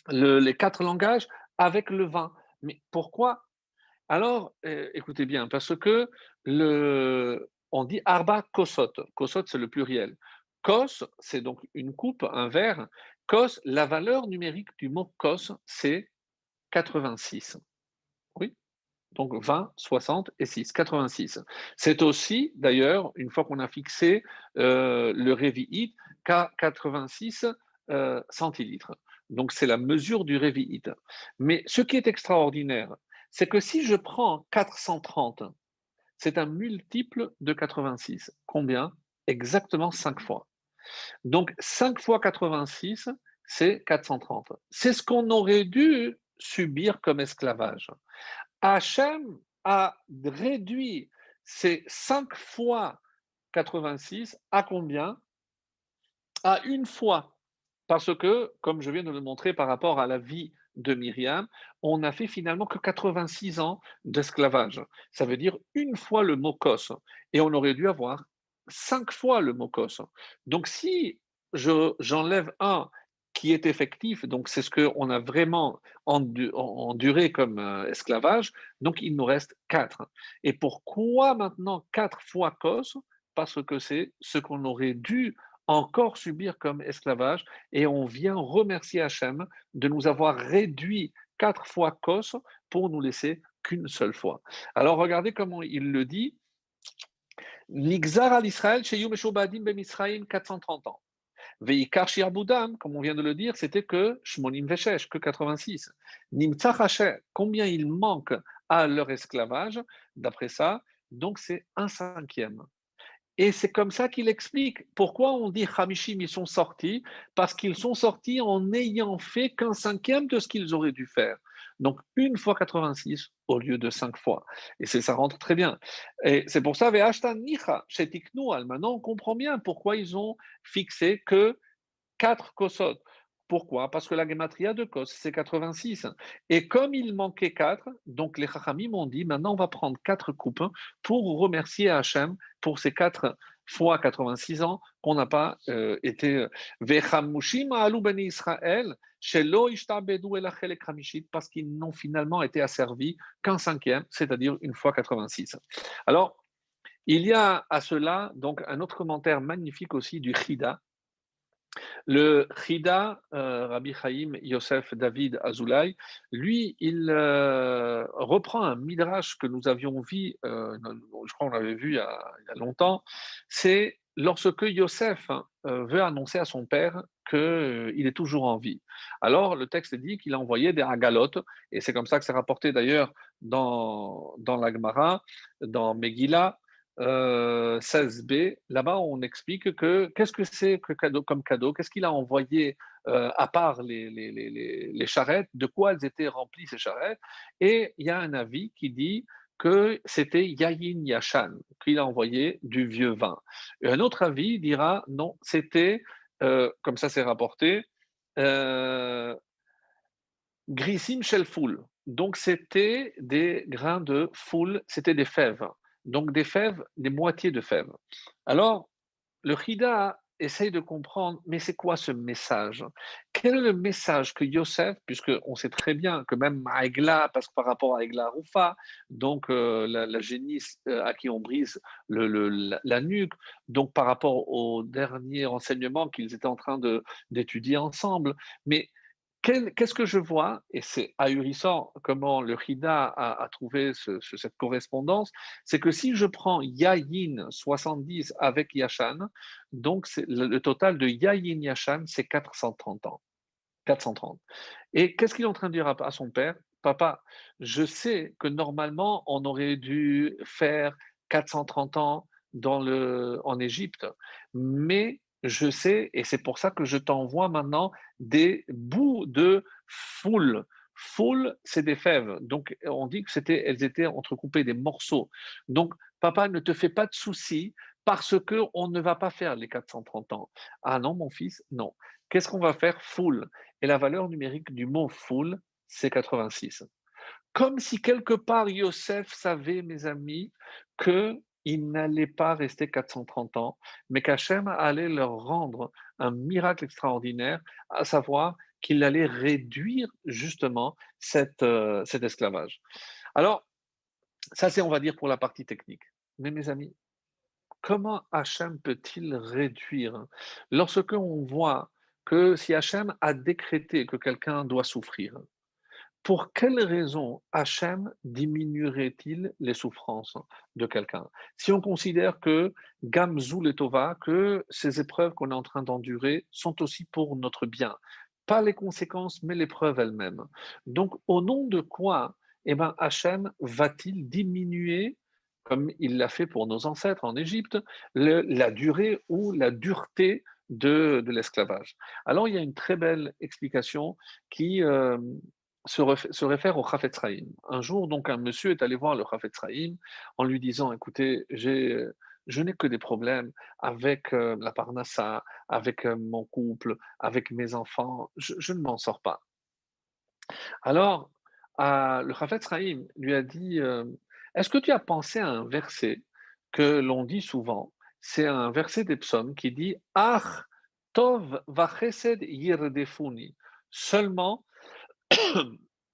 les 4 langages avec le vin. Mais pourquoi? Alors, écoutez bien, parce que on dit arba kosot. Kosot, c'est le pluriel. Kos, c'est donc une coupe, un verre. Kos, la valeur numérique du mot kos, c'est 86. Oui, donc 20, 60 et 6, 86. C'est aussi, d'ailleurs, une fois qu'on a fixé le révi'it, qu'à 86 centilitres. Donc c'est la mesure du révi'it. Mais ce qui est extraordinaire, c'est que si je prends 430, c'est un multiple de 86. Combien? Exactement 5 fois. Donc 5 fois 86, c'est 430. C'est ce qu'on aurait dû subir comme esclavage. Hachem a réduit ces 5 fois 86 à combien? À une fois. Parce que, comme je viens de le montrer par rapport à la vie de Myriam, on n'a fait finalement que 86 ans d'esclavage. Ça veut dire une fois le mot kos. Et on aurait dû avoir 5 fois le mot kos. Donc si j'enlève un qui est effectif, donc c'est ce qu'on a vraiment enduré comme esclavage, donc il nous reste 4. Et pourquoi maintenant 4 fois kos? Parce que c'est ce qu'on aurait dû encore subir comme esclavage, et on vient remercier Hachem de nous avoir réduit 4 fois Kos pour nous laisser qu'une seule fois. Alors regardez comment il le dit. Nixar al Israël, Sheyu Meshobadim Bemisraïm, 430 ans. Veikar Shiarboudam, comme on vient de le dire, c'était que Shmonim Veshesh, que 86. Nimtzach Hacher, combien il manque à leur esclavage, d'après ça, donc c'est un cinquième. Et c'est comme ça qu'il explique pourquoi on dit Hamishim, ils sont sortis, parce qu'ils sont sortis en n'ayant fait qu'un cinquième de ce qu'ils auraient dû faire. Donc une fois 86 au lieu de 5 fois. Et ça rentre très bien. Et c'est pour ça, maintenant on comprend bien pourquoi ils ont fixé que 4 kosot. Pourquoi? Parce que la gematria de kos, c'est 86. Et comme il manquait 4, donc les chachamim ont dit, maintenant on va prendre 4 coupes pour remercier Hachem pour ces 4 fois 86 ans qu'on n'a pas été. Vechamushim alou beni Israël, shelo ishtabedu el achelek hamishit, parce qu'ils n'ont finalement été asservis qu'un cinquième, c'est-à-dire une fois 86. Alors, il y a à cela donc un autre commentaire magnifique aussi du Chida. Le Chida, Rabbi Chaim Yosef David Azoulay, lui, il reprend un midrash que nous avions vu, je crois qu'on l'avait vu il y a longtemps, c'est lorsque Yosef veut annoncer à son père qu'il est toujours en vie. Alors, le texte dit qu'il a envoyé des hagalotes, et c'est comme ça que c'est rapporté d'ailleurs dans la Gemara, dans Megillah, 16b, là-bas on explique que qu'est-ce que c'est que cadeau comme cadeau, qu'est-ce qu'il a envoyé à part les charrettes, de quoi elles étaient remplies ces charrettes, et il y a un avis qui dit que c'était Yayin Yashan, qu'il a envoyé du vieux vin. Et un autre avis dira non, c'était, comme ça c'est rapporté, euh, Grissim shel foule. Donc, c'était des grains de foule, c'était des fèves. Donc, des fèves, des moitiés de fèves. Alors, le Chida essaye de comprendre, mais c'est quoi ce message? Quel est le message que Yosef, puisque on sait très bien que même Aïgla, parce que par rapport à Aïgla Roufa, donc la génisse à qui on brise la nuque, donc par rapport au dernier renseignement qu'ils étaient en train d'étudier ensemble, mais qu'est-ce que je vois? Et c'est ahurissant comment le Chida a trouvé cette correspondance, c'est que si je prends Yayin 70 avec Yashan, donc c'est le total de Yayin Yashan, c'est 430 ans. 430. Et qu'est-ce qu'il est en train de dire à son père? Papa, je sais que normalement, on aurait dû faire 430 ans en Égypte, mais je sais, et c'est pour ça que je t'envoie maintenant des bouts de foule. Foule, c'est des fèves. Donc, on dit que elles étaient entrecoupées des morceaux. Donc, papa, ne te fais pas de soucis parce que on ne va pas faire les 430 ans. Ah non, mon fils, non. Qu'est-ce qu'on va faire? Foule. Et la valeur numérique du mot foule, c'est 86. Comme si quelque part Yosef savait, mes amis, qu'il n'allait pas rester 430 ans, mais qu'Hachem allait leur rendre un miracle extraordinaire, à savoir qu'il allait réduire justement cet esclavage. Alors, ça c'est, on va dire, pour la partie technique. Mais mes amis, comment Hachem peut-il réduire? Lorsque on voit que si Hachem a décrété que quelqu'un doit souffrir, pour quelle raison Hachem diminuerait-il les souffrances de quelqu'un? Si on considère que Gamzou et Tova, que ces épreuves qu'on est en train d'endurer sont aussi pour notre bien, pas les conséquences, mais l'épreuve elle-même. Donc, au nom de quoi, eh ben, Hachem va-t-il diminuer, comme il l'a fait pour nos ancêtres en Égypte, la durée ou la dureté de l'esclavage? Alors, il y a une très belle explication qui se réfère au Chafetz Chaim. Un jour, donc, un monsieur est allé voir le Chafetz Chaim en lui disant: «Écoutez, je n'ai que des problèmes avec la parnassa, avec mon couple, avec mes enfants, je ne m'en sors pas.» Alors, le Chafetz Chaim lui a dit: «Est-ce que tu as pensé à un verset que l'on dit souvent?» C'est un verset des psaumes qui dit: «Ach tov vachesed yirdefuni». Seulement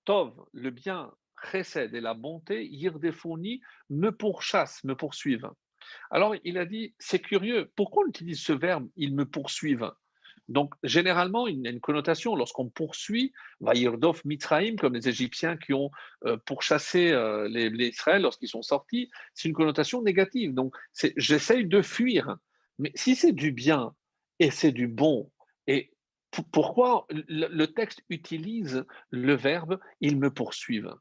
Tov, le bien, chesed et la bonté, yirdefuni, me pourchassent, me poursuivent. Alors il a dit, c'est curieux, pourquoi on utilise ce verbe, ils me poursuivent? Donc généralement, il y a une connotation, lorsqu'on poursuit, Vayirdof Mitzraïm, comme les Égyptiens qui ont pourchassé les Israël lorsqu'ils sont sortis, c'est une connotation négative. Donc c'est j'essaye de fuir. Mais si c'est du bien et c'est du bon, et pourquoi le texte utilise le verbe ils me poursuivent?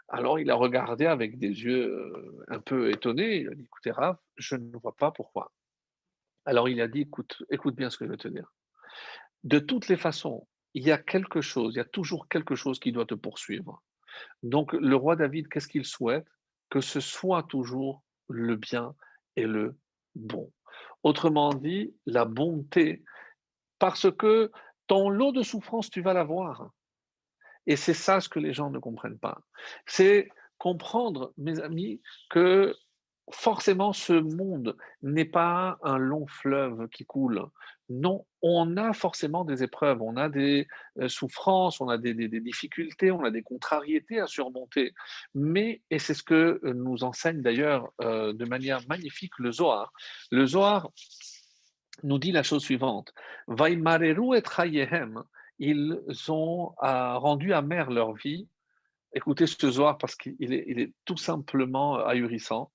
Alors il a regardé avec des yeux un peu étonnés, il a dit: «Écoutez Rav, je ne vois pas pourquoi.» Alors il a dit: «Écoute bien ce que je vais te dire. De toutes les façons, il y a toujours quelque chose qui doit te poursuivre. Donc le roi David, qu'est-ce qu'il souhaite? Que ce soit toujours le bien et le bon. Autrement dit, la bonté, parce que ton lot de souffrance, tu vas l'avoir. Et c'est ça ce que les gens ne comprennent pas. C'est comprendre, mes amis, que forcément ce monde n'est pas un long fleuve qui coule. Non, on a forcément des épreuves, on a des souffrances, on a des difficultés, on a des contrariétés à surmonter. Mais, et c'est ce que nous enseigne d'ailleurs de manière magnifique le Zohar. Le Zohar nous dit la chose suivante: Vaimareru et chayehem, ils ont rendu amère leur vie. Écoutez ce Zohar parce qu'il est tout simplement ahurissant.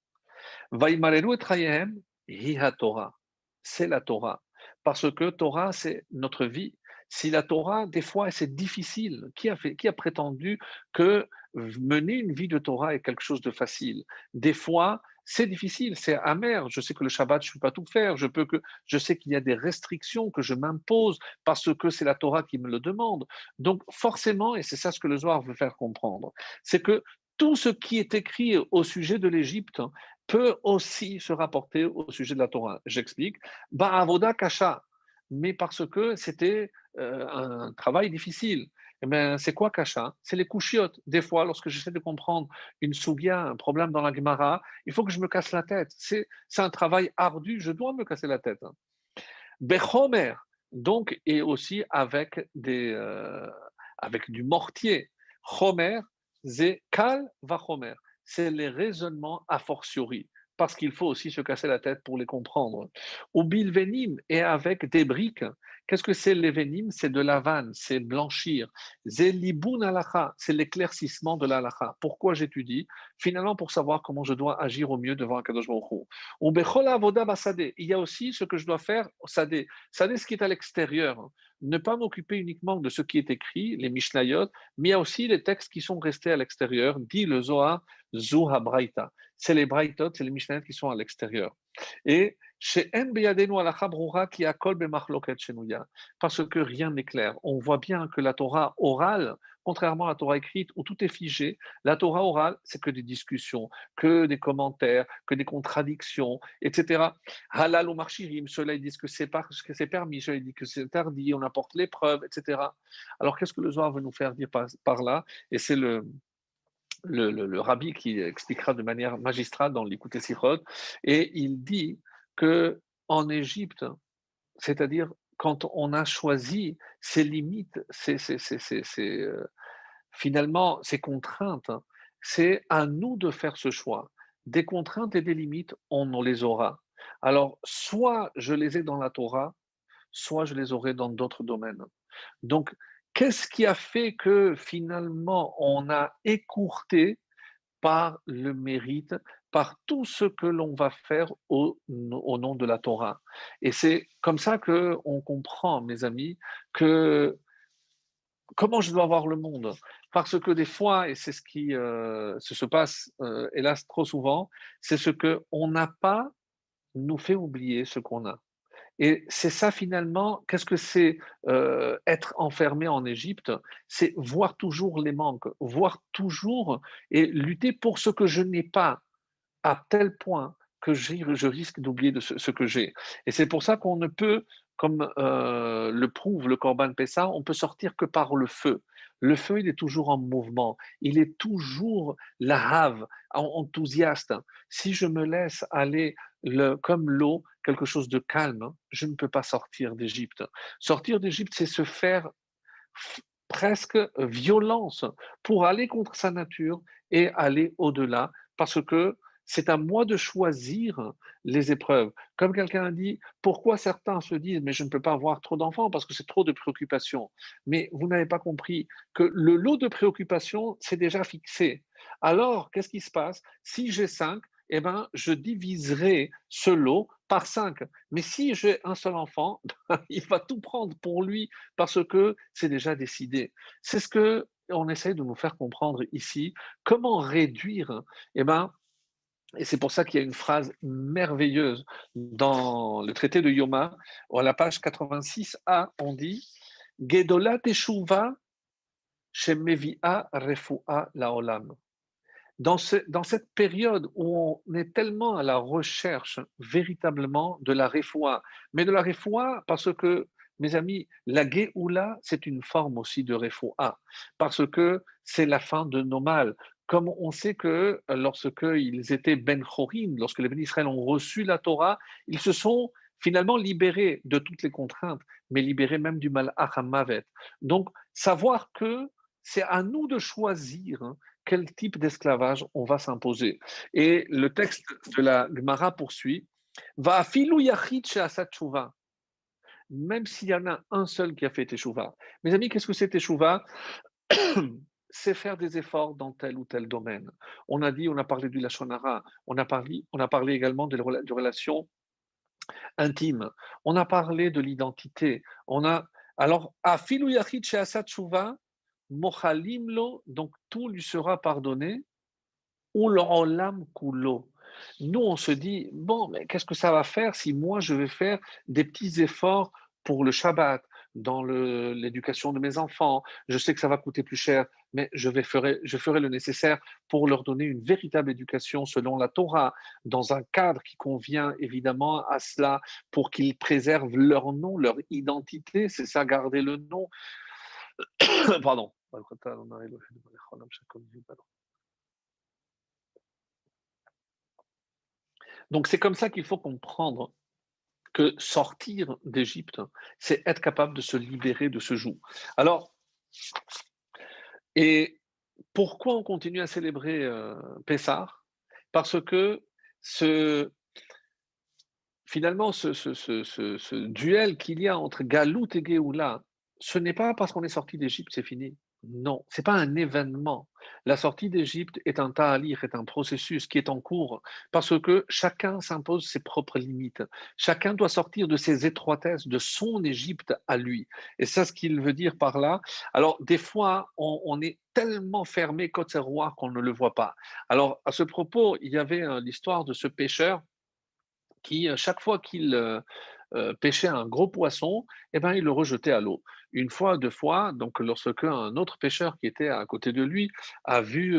Vaimareru et chayehem, hi Torah. C'est la Torah. Parce que Torah, c'est notre vie. Si la Torah, des fois, c'est difficile, qui a prétendu que mener une vie de Torah est quelque chose de facile? Des fois, c'est difficile, c'est amer. Je sais que le Shabbat, je ne peux pas tout faire. Je sais qu'il y a des restrictions que je m'impose parce que c'est la Torah qui me le demande. Donc, forcément, et c'est ça ce que le Zohar veut faire comprendre, c'est que tout ce qui est écrit au sujet de l'Égypte peut aussi se rapporter au sujet de la Torah. J'explique. Ba'avoda kasha, mais parce que c'était un travail difficile. Eh bien, c'est quoi kasha? C'est les kushiyot. Des fois, lorsque j'essaie de comprendre une sougya, un problème dans la Gemara, il faut que je me casse la tête. C'est un travail ardu, je dois me casser la tête. Bechomer, donc, et aussi avec du mortier. Chomer, c'est kal va chomer. C'est les raisonnements a fortiori, parce qu'il faut aussi se casser la tête pour les comprendre. Ou bilvenim, et avec des briques. Qu'est-ce que c'est l'événim? C'est de la vanne, c'est blanchir. C'est liboun alacha, c'est l'éclaircissement de l'alacha. Pourquoi j'étudie? Finalement, pour savoir comment je dois agir au mieux devant Akadosh Baruch Hu. Ou bechol avoda basade. Il y a aussi ce que je dois faire au sadé. Sadé, ce qui est à l'extérieur. Ne pas m'occuper uniquement de ce qui est écrit, les Mishnayot, mais il y a aussi les textes qui sont restés à l'extérieur, dit le Zohar, Zoha Braïta. C'est les Braïtot, c'est les Mishnayot qui sont à l'extérieur. Et chez En Beyadenu Alacha Broura qui a Kol Bemachloket Shenouya, parce que rien n'est clair. On voit bien que la Torah orale, contrairement à la Torah écrite où tout est figé, la Torah orale, c'est que des discussions, que des commentaires, que des contradictions, etc. Halal ou marchirim, ceux-là ils disent que c'est permis, ceux-là ils disent que c'est interdit, on apporte les preuves, etc. Alors qu'est-ce que le Zohar veut nous faire dire par là? Et c'est le rabbi qui expliquera de manière magistrale dans l'Écoute Sichot, et il dit que en Égypte, c'est-à-dire quand on a choisi ses limites, finalement ces contraintes, c'est à nous de faire ce choix. Des contraintes et des limites, on les aura. Alors, soit je les ai dans la Torah, soit je les aurai dans d'autres domaines. Donc, qu'est-ce qui a fait que finalement on a écourté par le mérite, par tout ce que l'on va faire au nom de la Torah? Et c'est comme ça que on comprend, mes amis, que comment je dois voir le monde. Parce que des fois, et c'est ce qui se passe hélas trop souvent, c'est ce que on n'a pas nous fait oublier ce qu'on a. Et c'est ça finalement, qu'est-ce que c'est être enfermé en Égypte? C'est voir toujours les manques, voir toujours et lutter pour ce que je n'ai pas, à tel point que je risque d'oublier de ce que j'ai. Et c'est pour ça qu'on ne peut, comme le prouve le Corban Pessah, on peut sortir que par le feu. Le feu, il est toujours en mouvement, il est toujours lahave, enthousiaste. Si je me laisse aller comme l'eau, quelque chose de calme, je ne peux pas sortir d'Égypte. Sortir d'Égypte, c'est se faire presque violence pour aller contre sa nature et aller au-delà, parce que c'est à moi de choisir les épreuves. Comme quelqu'un a dit, pourquoi certains se disent, mais je ne peux pas avoir trop d'enfants parce que c'est trop de préoccupations. Mais vous n'avez pas compris que le lot de préoccupations, c'est déjà fixé. Alors, qu'est-ce qui se passe? Si j'ai 5, eh ben, je diviserai ce lot par 5. Mais si j'ai un seul enfant, il va tout prendre pour lui parce que c'est déjà décidé. C'est ce que on essaie de nous faire comprendre ici. Comment réduire? Eh ben, et c'est pour ça qu'il y a une phrase merveilleuse dans le traité de Yoma, à la page 86a, on dit Gedola teshuva shemevia refua laolam. Dans cette période où on est tellement à la recherche véritablement de la refoua, mais de la refoua parce que, mes amis, la Géoula, c'est une forme aussi de refoua, parce que c'est la fin de nos mâles. Comme on sait que lorsque ils étaient Ben Chorim, lorsque les Ben Israël ont reçu la Torah, ils se sont finalement libérés de toutes les contraintes, mais libérés même du mal Hamavet. Donc, savoir que c'est à nous de choisir quel type d'esclavage on va s'imposer. Et le texte de la Gemara poursuit Va filou yachid she'asat teshuva, même s'il y en a un seul qui a fait teshuva. Mes amis, qu'est-ce que c'est teshuva? C'est faire des efforts dans tel ou tel domaine. On a parlé du lashon hara, on a parlé également de relations intimes, on a parlé de l'identité, alors à filou yachid she'asat teshuva, mochalimlo, donc tout lui sera pardonné, ou l'olam kulo. Nous, on se dit, bon, mais qu'est-ce que ça va faire si moi, je vais faire des petits efforts pour le Shabbat, dans l'éducation de mes enfants? Je sais que ça va coûter plus cher, mais je ferai le nécessaire pour leur donner une véritable éducation selon la Torah, dans un cadre qui convient évidemment à cela, pour qu'ils préservent leur nom, leur identité, c'est ça, garder le nom. Pardon. Donc c'est comme ça qu'il faut comprendre que sortir d'Égypte, c'est être capable de se libérer de ce joug. Alors, et pourquoi on continue à célébrer Pessah? Parce que ce, finalement, ce duel qu'il y a entre Galout et Géoula, ce n'est pas parce qu'on est sorti d'Égypte, c'est fini. Non, c'est pas un événement. La sortie d'Égypte est un ta'alir, est un processus qui est en cours, parce que chacun s'impose ses propres limites. Chacun doit sortir de ses étroitesses, de son Égypte à lui. Et c'est ce qu'il veut dire par là. Alors, des fois, on est tellement fermé côté roi qu'on ne le voit pas. Alors, à ce propos, il y avait l'histoire de ce pêcheur qui, chaque fois qu'il pêchait un gros poisson, eh ben, il le rejetait à l'eau. Une fois, deux fois, donc lorsque un autre pêcheur qui était à côté de lui a vu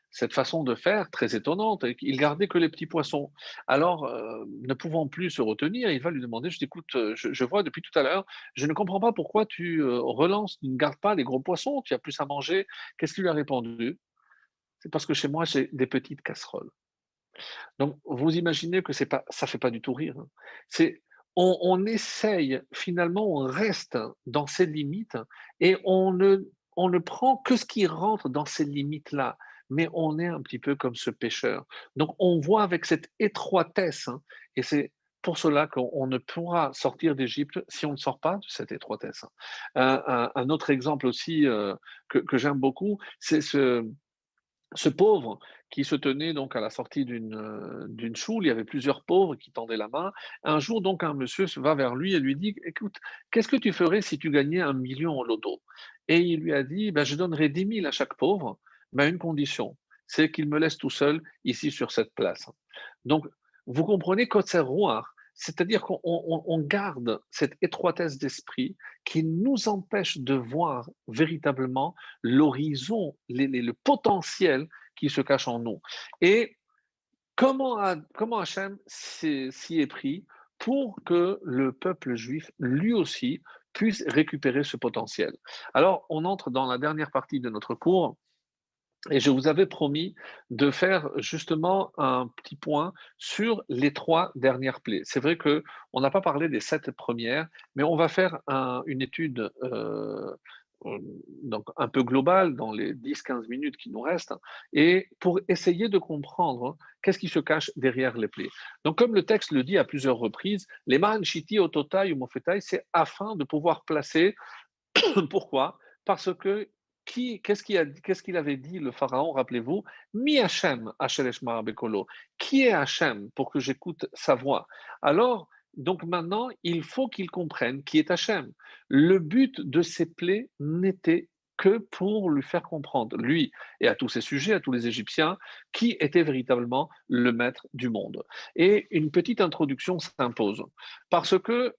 cette façon de faire très étonnante, et il gardait que les petits poissons. Alors, ne pouvant plus se retenir, il va lui demander, je dis, écoute, je vois depuis tout à l'heure, je ne comprends pas pourquoi tu relances, tu ne gardes pas les gros poissons, tu as plus à manger. Qu'est-ce qu'il lui a répondu? C'est parce que chez moi, j'ai des petites casseroles. Donc, vous imaginez que c'est pas, ça fait pas du tout rire, hein. C'est, on essaye, finalement, on reste dans ces limites et on ne prend que ce qui rentre dans ces limites-là. Mais on est un petit peu comme ce pêcheur. Donc, on voit avec cette étroitesse, hein, et c'est pour cela qu'on ne pourra sortir d'Égypte si on ne sort pas de cette étroitesse, hein. Un autre exemple aussi que j'aime beaucoup, c'est ce pauvre qui se tenait donc à la sortie d'une choule, il y avait plusieurs pauvres qui tendaient la main. Un jour, donc, un monsieur se va vers lui et lui dit: «Écoute, qu'est-ce que tu ferais si tu gagnais 1 million au loto?» Et il lui a dit: «Ben, je donnerais 10 000 à chaque pauvre, mais à une condition, c'est qu'il me laisse tout seul ici sur cette place.» Donc, vous comprenez Kotzer Ruach, c'est-à-dire qu'on garde cette étroitesse d'esprit qui nous empêche de voir véritablement l'horizon, le potentiel qui se cache en nous. Et comment Hachem s'y est pris pour que le peuple juif, lui aussi, puisse récupérer ce potentiel. Alors, on entre dans la dernière partie de notre cours. Et je vous avais promis de faire justement un petit point sur les 3 dernières plaies. C'est vrai que on n'a pas parlé des 7 premières, mais on va faire une étude, donc un peu globale dans les 10-15 minutes qui nous restent, hein, et pour essayer de comprendre, hein, qu'est-ce qui se cache derrière les plaies. Donc comme le texte le dit à plusieurs reprises, les man shiti ototai ou mofetai, c'est afin de pouvoir placer. Pourquoi? Parce que qu'est-ce qu'il avait dit le pharaon, rappelez-vous? Mi Hachem, Hachem Eshma Bekolo. Qui est Hachem pour que j'écoute sa voix? Alors, donc maintenant, il faut qu'il comprenne qui est Hachem. Le but de ces plaies n'était que pour lui faire comprendre, lui et à tous ses sujets, à tous les Égyptiens, qui était véritablement le maître du monde. Et une petite introduction s'impose. Parce que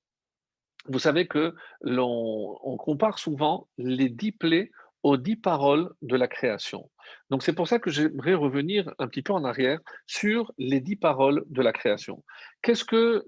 vous savez que on compare souvent les 10 plaies aux 10 paroles de la création. Donc c'est pour ça que j'aimerais revenir un petit peu en arrière sur les 10 paroles de la création. Qu'est-ce que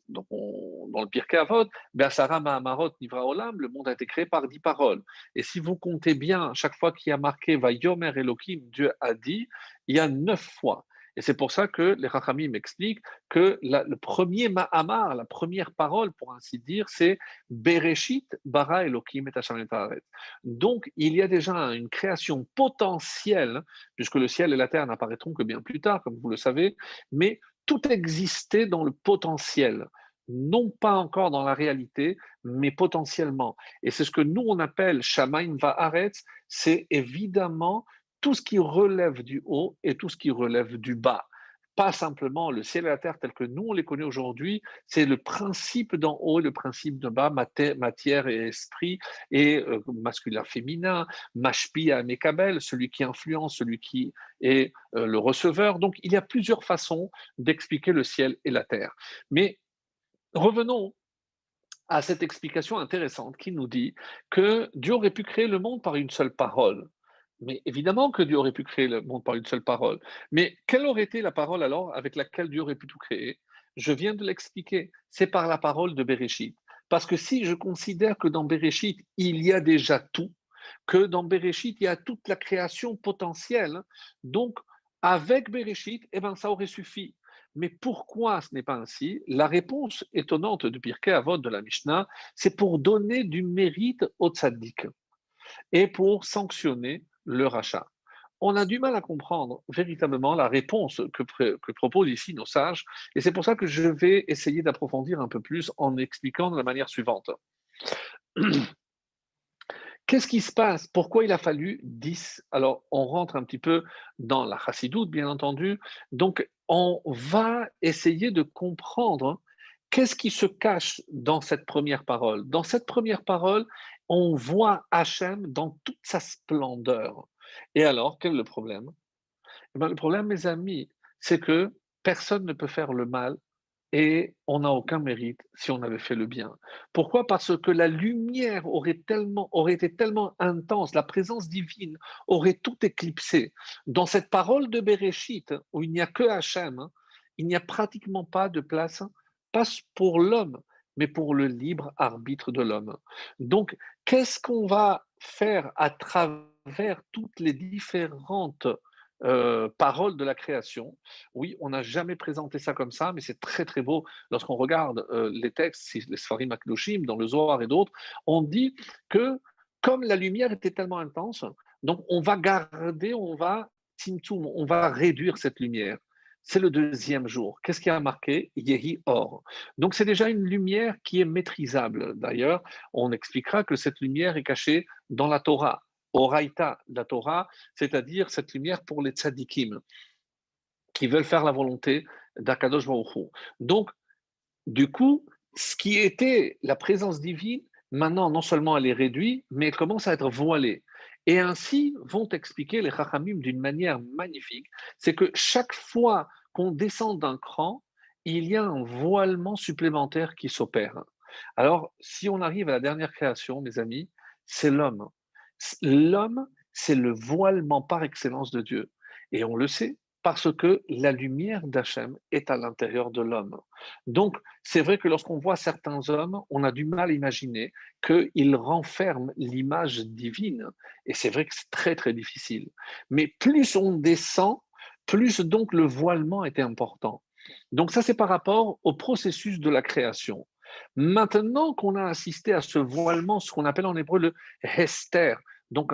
dans le Pirkei Avot, Be'asara ma'amarot nivra olam, le monde a été créé par 10 paroles. Et si vous comptez bien, chaque fois qu'il y a marqué Vayomer Elohim, Dieu a dit, il y a 9 fois. Et c'est pour ça que les Rachamim m'expliquent que le premier Ma'amar, la première parole, pour ainsi dire, c'est Bereshit bara Elohim et Hashem et Haaretz. Donc, il y a déjà une création potentielle, puisque le ciel et la terre n'apparaîtront que bien plus tard, comme vous le savez, mais tout existait dans le potentiel. Non pas encore dans la réalité, mais potentiellement. Et c'est ce que nous, on appelle Shamaim Va'aretz, c'est évidemment tout ce qui relève du haut et tout ce qui relève du bas. Pas simplement le ciel et la terre tels que nous on les connaît aujourd'hui, c'est le principe d'en haut et le principe de bas, matière et esprit, et masculin, féminin, mashpia, mekabel, celui qui influence, celui qui est le receveur. Donc il y a plusieurs façons d'expliquer le ciel et la terre. Mais revenons à cette explication intéressante qui nous dit que Dieu aurait pu créer le monde par une seule parole. Mais évidemment que Dieu aurait pu créer le monde par une seule parole. Mais quelle aurait été la parole alors avec laquelle Dieu aurait pu tout créer? Je viens de l'expliquer. C'est par la parole de Bereshit. Parce que si je considère que dans Bereshit, il y a déjà tout, que dans Bereshit, il y a toute la création potentielle, donc avec Bereshit, eh ben, ça aurait suffi. Mais pourquoi ce n'est pas ainsi? La réponse étonnante du Pirkei Avot de la Mishnah, c'est pour donner du mérite au tzaddik et pour sanctionner le rachat. On a du mal à comprendre véritablement la réponse que proposent ici nos sages, et c'est pour ça que je vais essayer d'approfondir un peu plus en expliquant de la manière suivante. Qu'est-ce qui se passe? Pourquoi il a fallu 10? Alors, on rentre un petit peu dans la chassidoute, bien entendu. Donc, on va essayer de comprendre qu'est-ce qui se cache dans cette première parole. Dans cette première parole, on voit Hachem dans toute sa splendeur. Et alors, quel est le problème? Eh ben, le problème, mes amis, c'est que personne ne peut faire le mal et on n'a aucun mérite si on avait fait le bien. Pourquoi? Parce que la lumière aurait été tellement intense, la présence divine aurait tout éclipsé. Dans cette parole de Bereshit, où il n'y a que Hachem, hein, il n'y a pratiquement pas de place, pas pour l'homme, mais pour le libre arbitre de l'homme. Donc, qu'est-ce qu'on va faire à travers toutes les différentes paroles de la création? Oui, on n'a jamais présenté ça comme ça, mais c'est très très beau lorsqu'on regarde les textes, les Sfarim Akdoshim, dans le Zohar et d'autres, on dit que comme la lumière était tellement intense, donc on va garder, on va tzimtzum, on va réduire cette lumière. C'est le deuxième jour. Qu'est-ce qui a marqué? Yehi Or. Donc c'est déjà une lumière qui est maîtrisable. D'ailleurs, on expliquera que cette lumière est cachée dans la Torah. Oraïta, la Torah, c'est-à-dire cette lumière pour les tzadikim qui veulent faire la volonté d'Akadosh Baruch Hu. Donc, du coup, ce qui était la présence divine, maintenant, non seulement elle est réduite, mais elle commence à être voilée. Et ainsi vont expliquer les Chachamim d'une manière magnifique, c'est que chaque fois qu'on descend d'un cran, il y a un voilement supplémentaire qui s'opère. Alors, si on arrive à la dernière création, mes amis, c'est l'homme. L'homme, c'est le voilement par excellence de Dieu. Et on le sait, parce que la lumière d'Hachem est à l'intérieur de l'homme. Donc, c'est vrai que lorsqu'on voit certains hommes, on a du mal à imaginer qu'ils renferment l'image divine. Et c'est vrai que c'est très, très difficile. Mais plus on descend, plus donc le voilement était important. Donc ça, c'est par rapport au processus de la création. Maintenant qu'on a assisté à ce voilement, ce qu'on appelle en hébreu le hester, donc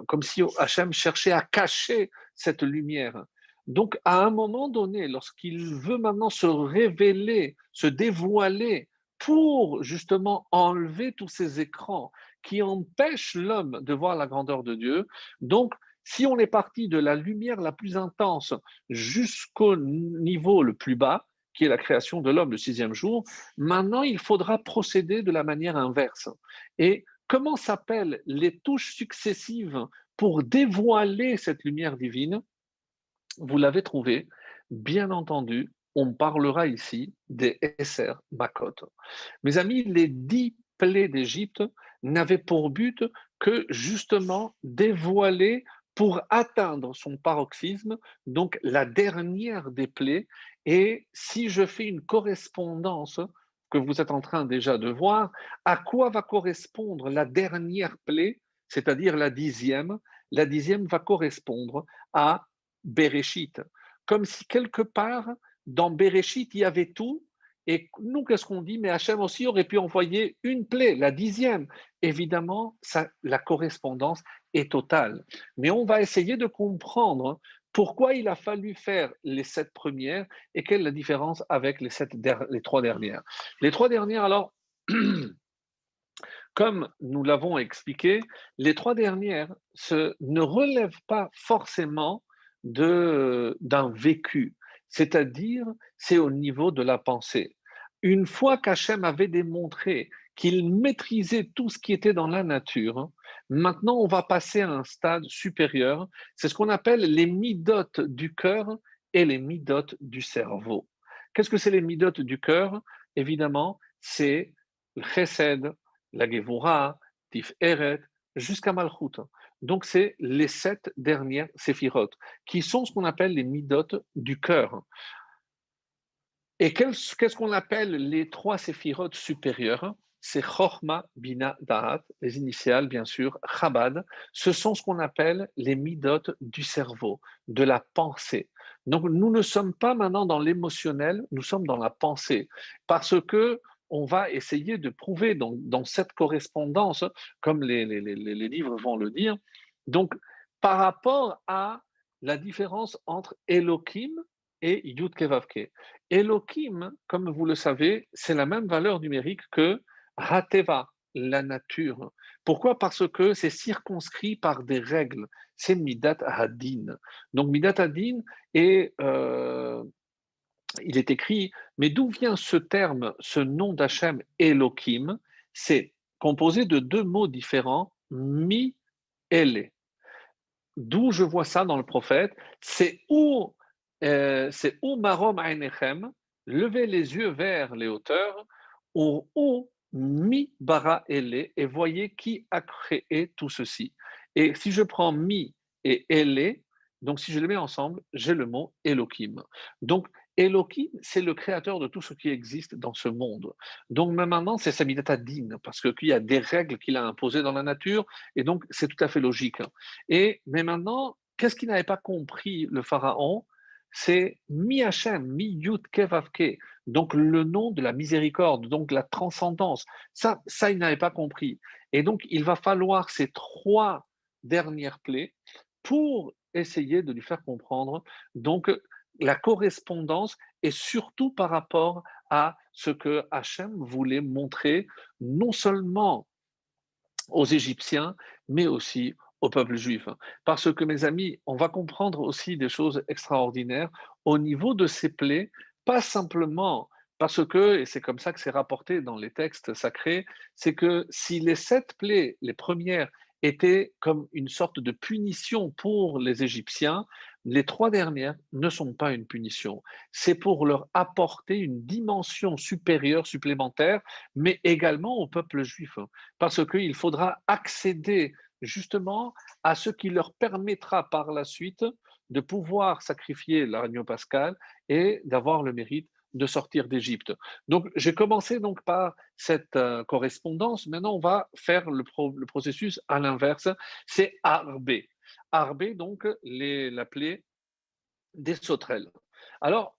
comme si Hachem cherchait à cacher cette lumière. Donc, à un moment donné, lorsqu'il veut maintenant se révéler, se dévoiler pour justement enlever tous ces écrans qui empêchent l'homme de voir la grandeur de Dieu, donc si on est parti de la lumière la plus intense jusqu'au niveau le plus bas, qui est la création de l'homme le sixième jour, maintenant il faudra procéder de la manière inverse. Et comment s'appellent les touches successives pour dévoiler cette lumière divine? Vous l'avez trouvé, bien entendu, on parlera ici des Esser Makot. Mes amis, les 10 plaies d'Égypte n'avaient pour but que justement dévoiler pour atteindre son paroxysme, donc la dernière des plaies. Et si je fais une correspondance que vous êtes en train déjà de voir, à quoi va correspondre la dernière plaie, c'est-à-dire la dixième? La dixième va correspondre à Bereshit. Comme si quelque part, dans Bereshit, il y avait tout. Et nous, qu'est-ce qu'on dit? Mais Hachem aussi aurait pu envoyer une plaie, la dixième. Évidemment, ça, la correspondance est totale. Mais on va essayer de comprendre pourquoi il a fallu faire les 7 premières et quelle est la différence avec les 3 dernières. Les 3 dernières, alors, comme nous l'avons expliqué, les 3 dernières ne relèvent pas forcément d'un vécu, c'est-à-dire c'est au niveau de la pensée. Une fois qu'Hachem avait démontré qu'il maîtrisait tout ce qui était dans la nature, maintenant on va passer à un stade supérieur, c'est ce qu'on appelle les midotes du cœur et les midotes du cerveau. Qu'est-ce que c'est les midotes du cœur? Évidemment, c'est le chesed, la Gevura, Tif Eret, jusqu'à Malchut. Donc, c'est les 7 dernières séphirotes, qui sont ce qu'on appelle les midotes du cœur. Et qu'est-ce qu'on appelle les 3 séphirotes supérieures? c'est Chochma, Bina, Da'at, les initiales, bien sûr, Chabad. Ce sont ce qu'on appelle les midot du cerveau, de la pensée. Donc, nous ne sommes pas maintenant dans l'émotionnel, nous sommes dans la pensée. Parce que on va essayer de prouver dans cette correspondance, comme les livres vont le dire, donc par rapport à la différence entre Elohim et Yud Kevavke. Elohim, comme vous le savez, c'est la même valeur numérique que Hateva, la nature. Pourquoi? Parce que c'est circonscrit par des règles. C'est Midat Hadin. Donc Midat Hadin est, il est écrit, mais d'où vient ce terme, ce nom d'Hachem Elohim? C'est composé de deux mots différents, mi ele. D'où je vois ça dans le prophète, c'est où marom ainechem, levez les yeux vers les hauteurs, ou mi bara ele, et voyez qui a créé tout ceci. Et si je prends mi et ele, donc si je les mets ensemble, j'ai le mot Elohim. Donc Elohim, c'est le créateur de tout ce qui existe dans ce monde. Donc même maintenant, c'est Samidat Din, parce qu'il y a des règles qu'il a imposées dans la nature, et donc c'est tout à fait logique. Mais maintenant, qu'est-ce qu'il n'avait pas compris le pharaon? C'est Mi Hachem, Mi Yud Kevavke, donc le nom de la miséricorde, donc la transcendance. Ça, il n'avait pas compris. Et donc, il va falloir ces trois dernières plaies pour essayer de lui faire comprendre donc la correspondance et surtout par rapport à ce que Hachem voulait montrer non seulement aux Égyptiens, mais aussi au peuple juif. Parce que, mes amis, on va comprendre aussi des choses extraordinaires au niveau de ces plaies, pas simplement parce que, et c'est comme ça que c'est rapporté dans les textes sacrés, c'est que si les sept plaies, les premières, étaient comme une sorte de punition pour les Égyptiens, les trois dernières ne sont pas une punition. C'est pour leur apporter une dimension supérieure, supplémentaire, mais également au peuple juif parce qu'il faudra accéder justement à ce qui leur permettra par la suite de pouvoir sacrifier l'agneau pascal et d'avoir le mérite de sortir d'Égypte. Donc, j'ai commencé donc par cette correspondance. Maintenant, on va faire le processus à l'inverse. C'est Arbé. Arbé, donc, l'appeler des sauterelles. Alors,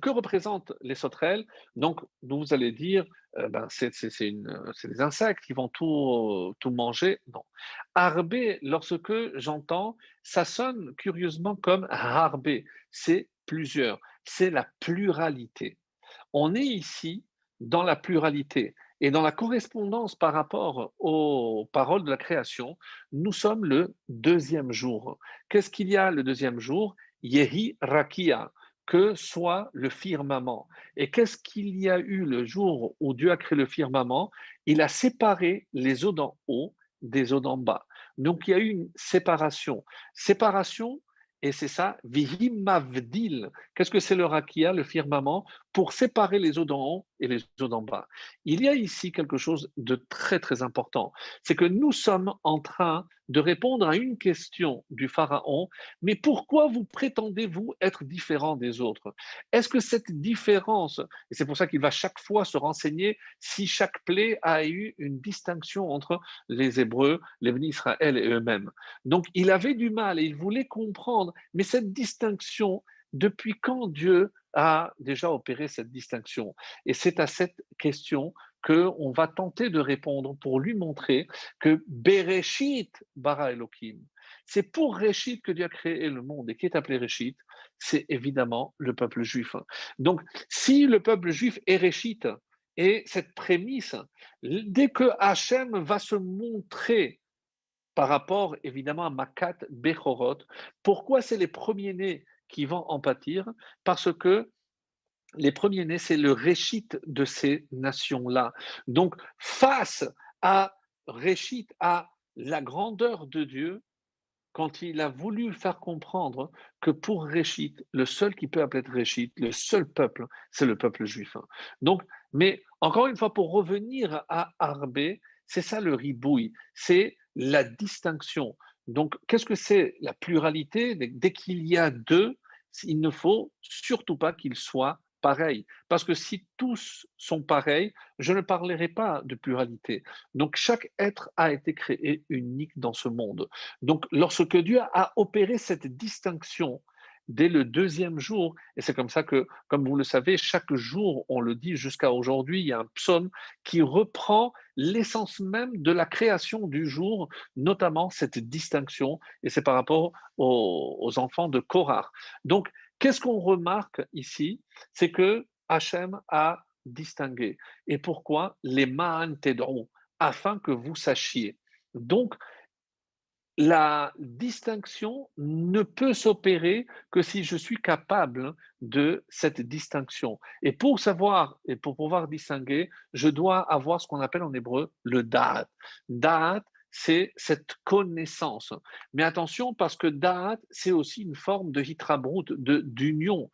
que représentent les sauterelles? Donc, vous allez dire, ben, c'est des insectes qui vont tout manger. Non. Arbé, lorsque j'entends, ça sonne curieusement comme harbé. C'est plusieurs, c'est la pluralité. On est ici dans la pluralité et dans la correspondance par rapport aux paroles de la création. Nous sommes le deuxième jour. Qu'est-ce qu'il y a le deuxième jour? Yehi Rakia, que soit le firmament. Et qu'est-ce qu'il y a eu le jour où Dieu a créé le firmament? Il a séparé les eaux d'en haut des eaux d'en bas. Donc il y a eu une séparation. Séparation, et c'est ça, Vihim Mavdil. Qu'est-ce que c'est le Rakia, le firmament? Pour séparer les eaux d'en haut et les eaux d'en bas. Il y a ici quelque chose de très très important. C'est que nous sommes en train de répondre à une question du Pharaon, mais pourquoi vous prétendez-vous être différent des autres? Est-ce que cette différence, et c'est pour ça qu'il va chaque fois se renseigner si chaque plaie a eu une distinction entre les Hébreux, les bénis Israël et eux-mêmes. Donc il avait du mal et il voulait comprendre, mais cette distinction, depuis quand Dieu a déjà opéré cette distinction? Et c'est à cette question qu'on va tenter de répondre pour lui montrer que Bereshit bara Elohim, c'est pour Réchit que Dieu a créé le monde. Et qui est appelé Réchit? C'est évidemment le peuple juif. Donc, si le peuple juif est Réchit, et cette prémisse, dès que Hachem va se montrer par rapport évidemment à Makat Bechorot, pourquoi c'est les premiers-nés qui vont en pâtir? Parce que les premiers-nés, c'est le réchit de ces nations-là. Donc, face à réchit, à la grandeur de Dieu, quand il a voulu faire comprendre que pour Réchit, le seul qui peut appeler Réchit, le seul peuple, c'est le peuple juif. Donc, mais encore une fois, pour revenir à Arbé, c'est ça le ribouille, c'est la distinction. Donc, qu'est-ce que c'est la pluralité? Dès qu'il y a deux, il ne faut surtout pas qu'ils soient pareil. Parce que si tous sont pareils, je ne parlerai pas de pluralité. Donc chaque être a été créé unique dans ce monde. Donc lorsque Dieu a opéré cette distinction dès le deuxième jour, et c'est comme ça que, comme vous le savez, chaque jour, on le dit jusqu'à aujourd'hui, il y a un psaume qui reprend l'essence même de la création du jour, notamment cette distinction, et c'est par rapport aux enfants de Korah. Donc, qu'est-ce qu'on remarque ici? C'est que Hachem a distingué. Et pourquoi? Les Ma'an Tedrou, afin que vous sachiez. Donc, la distinction ne peut s'opérer que si je suis capable de cette distinction. Et pour savoir et pour pouvoir distinguer, je dois avoir ce qu'on appelle en hébreu le da'at. Da'at, c'est cette connaissance. Mais attention, parce que da'at, c'est aussi une forme de hitrabrut, d'union.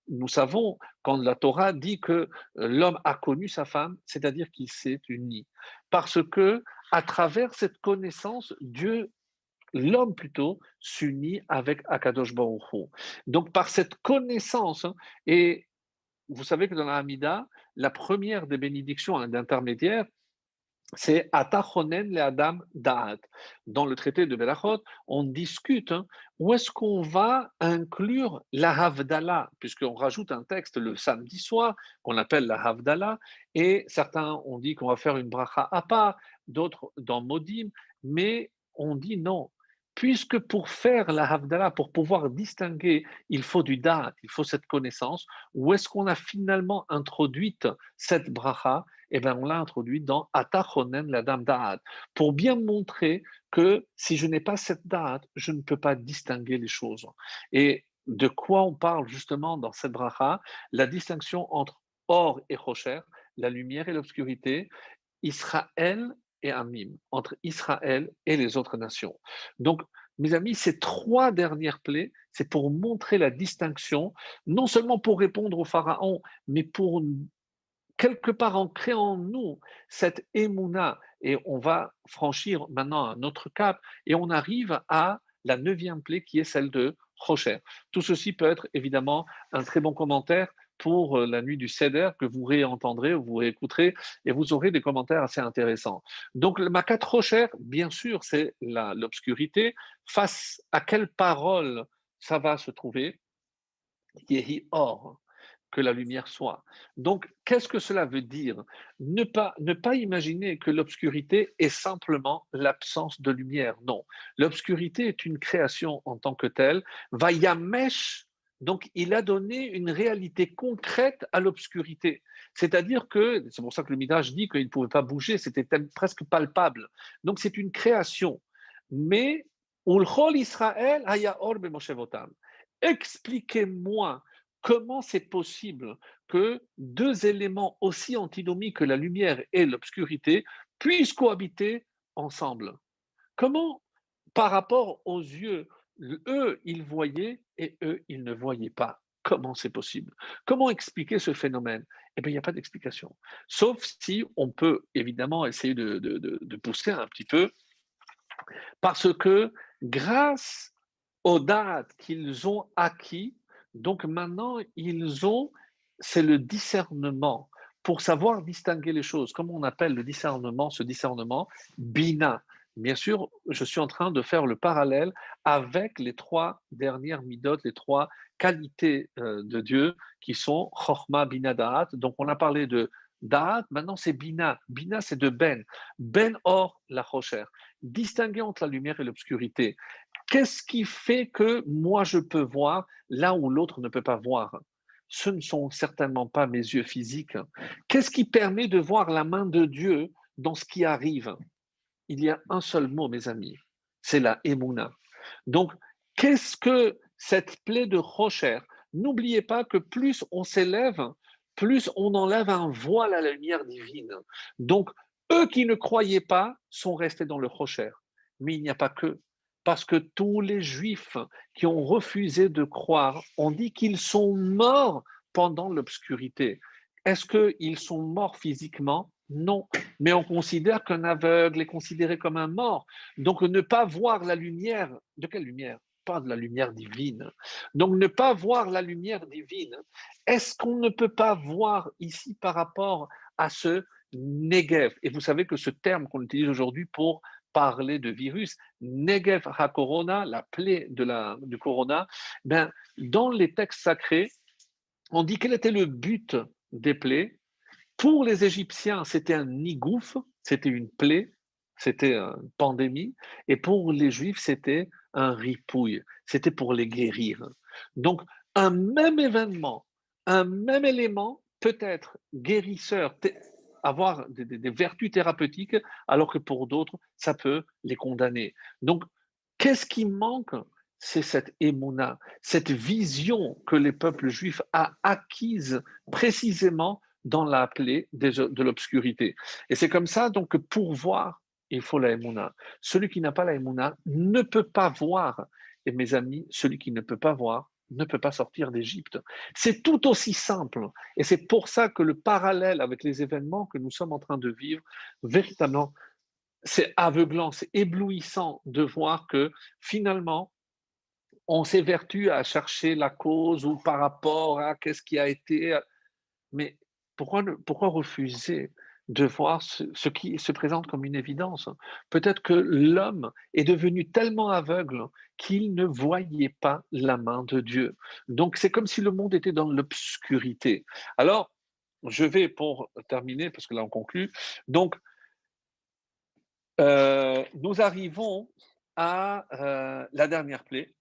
Nous savons, quand la Torah dit que l'homme a connu sa femme, c'est-à-dire qu'il s'est uni. Parce que, à travers cette connaissance, Dieu l'homme plutôt s'unit avec Akadosh Baruch Hu. Donc par cette connaissance, et vous savez que dans la Hamida, la première des bénédictions d'intermédiaire, c'est Atachonen le Adam Da'at. Dans le traité de Berachot, on discute où est-ce qu'on va inclure la Havdalah, puisqu'on rajoute un texte le samedi soir qu'on appelle la Havdalah, et certains ont dit qu'on va faire une bracha à part, d'autres dans Modim, mais on dit non. Puisque pour faire la Havdalah, pour pouvoir distinguer, il faut du Da'at, il faut cette connaissance, où est-ce qu'on a finalement introduite cette bracha? Eh bien, on l'a introduit dans Atachonen la dame Da'at, pour bien montrer que si je n'ai pas cette Da'at, je ne peux pas distinguer les choses. Et de quoi on parle justement dans cette bracha? La distinction entre or et rocher, la lumière et l'obscurité, Israël et Amim, entre Israël et les autres nations. Donc, mes amis, ces trois dernières plaies, c'est pour montrer la distinction, non seulement pour répondre au Pharaon, mais pour quelque part ancré en nous cette émouna, et on va franchir maintenant un autre cap, et on arrive à la neuvième plaie qui est celle de Rocher. Tout ceci peut être évidemment un très bon commentaire pour la nuit du Seder que vous réentendrez ou vous réécouterez, et vous aurez des commentaires assez intéressants. Donc le Makat Rocher, bien sûr, c'est l'obscurité. Face à quelle parole ça va se trouver? Yehi Or, que la lumière soit. Donc, qu'est-ce que cela veut dire? Ne pas imaginer que l'obscurité est simplement l'absence de lumière. Non. L'obscurité est une création en tant que telle. Vayamesh, donc il a donné une réalité concrète à l'obscurité. C'est-à-dire que, c'est pour ça que le Midrash dit qu'il ne pouvait pas bouger, c'était presque palpable. Donc, c'est une création. Mais, Ulchol Israël haya or b'moshevotam. Expliquez-moi comment c'est possible que deux éléments aussi antinomiques que la lumière et l'obscurité puissent cohabiter ensemble. Comment, par rapport aux yeux, eux, ils voyaient et eux, ils ne voyaient pas? Comment c'est possible? Comment expliquer ce phénomène? Eh bien, il n'y a pas d'explication. Sauf si on peut évidemment essayer de pousser un petit peu, parce que grâce aux dates qu'ils ont acquis, donc maintenant ils ont, c'est le discernement pour savoir distinguer les choses. Comment on appelle le discernement, ce discernement? Bina. Bien sûr, je suis en train de faire le parallèle avec les trois dernières midot, les trois qualités de Dieu qui sont Chochma, Bina, Da'at. Donc on a parlé de Da'at, maintenant c'est Bina. Bina, c'est de Ben. Ben Or, la Rocher. Distinguer entre la lumière et l'obscurité. Qu'est-ce qui fait que moi je peux voir là où l'autre ne peut pas voir? Ce ne sont certainement pas mes yeux physiques. Qu'est-ce qui permet de voir la main de Dieu dans ce qui arrive? Il y a un seul mot, mes amis, c'est la émouna. Donc, qu'est-ce que cette plaie de Rocher? N'oubliez pas que plus on s'élève, plus on enlève un voile à la lumière divine. Donc, eux qui ne croyaient pas sont restés dans le Rocher. Mais il n'y a pas que. Parce que tous les Juifs qui ont refusé de croire ont dit qu'ils sont morts pendant l'obscurité. Est-ce qu'ils sont morts physiquement? Non. Mais on considère qu'un aveugle est considéré comme un mort. Donc ne pas voir la lumière, de quelle lumière? pas de la lumière divine. Donc, ne pas voir la lumière divine, est-ce qu'on ne peut pas voir ici par rapport à ce Negev? Et vous savez que ce terme qu'on utilise aujourd'hui pour parler de virus, Negev ha-corona, la plaie du corona, ben, dans les textes sacrés, on dit quel était le but des plaies. Pour les Égyptiens, c'était un nigouf, c'était une plaie, c'était une pandémie. Et pour les Juifs, c'était un ripouille, c'était pour les guérir. Donc, un même événement, un même élément peut être guérisseur, avoir des vertus thérapeutiques, alors que pour d'autres, ça peut les condamner. Donc, qu'est-ce qui manque? C'est cette émouna, cette vision que les peuples juifs ont acquise précisément dans la plaie de l'obscurité. Et c'est comme ça donc que pour voir, il faut la émouna. Celui qui n'a pas la émouna ne peut pas voir. Et mes amis, celui qui ne peut pas voir ne peut pas sortir d'Égypte. C'est tout aussi simple. Et c'est pour ça que le parallèle avec les événements que nous sommes en train de vivre, véritablement, c'est aveuglant, c'est éblouissant de voir que finalement, on s'évertue à chercher la cause ou par rapport à qu'est-ce qui a été. Mais pourquoi refuser de voir ce qui se présente comme une évidence? Peut-être que l'homme est devenu tellement aveugle qu'il ne voyait pas la main de Dieu. Donc c'est comme si le monde était dans l'obscurité. Alors, je vais pour terminer, parce que là on conclut. Donc, nous arrivons à la dernière plaie.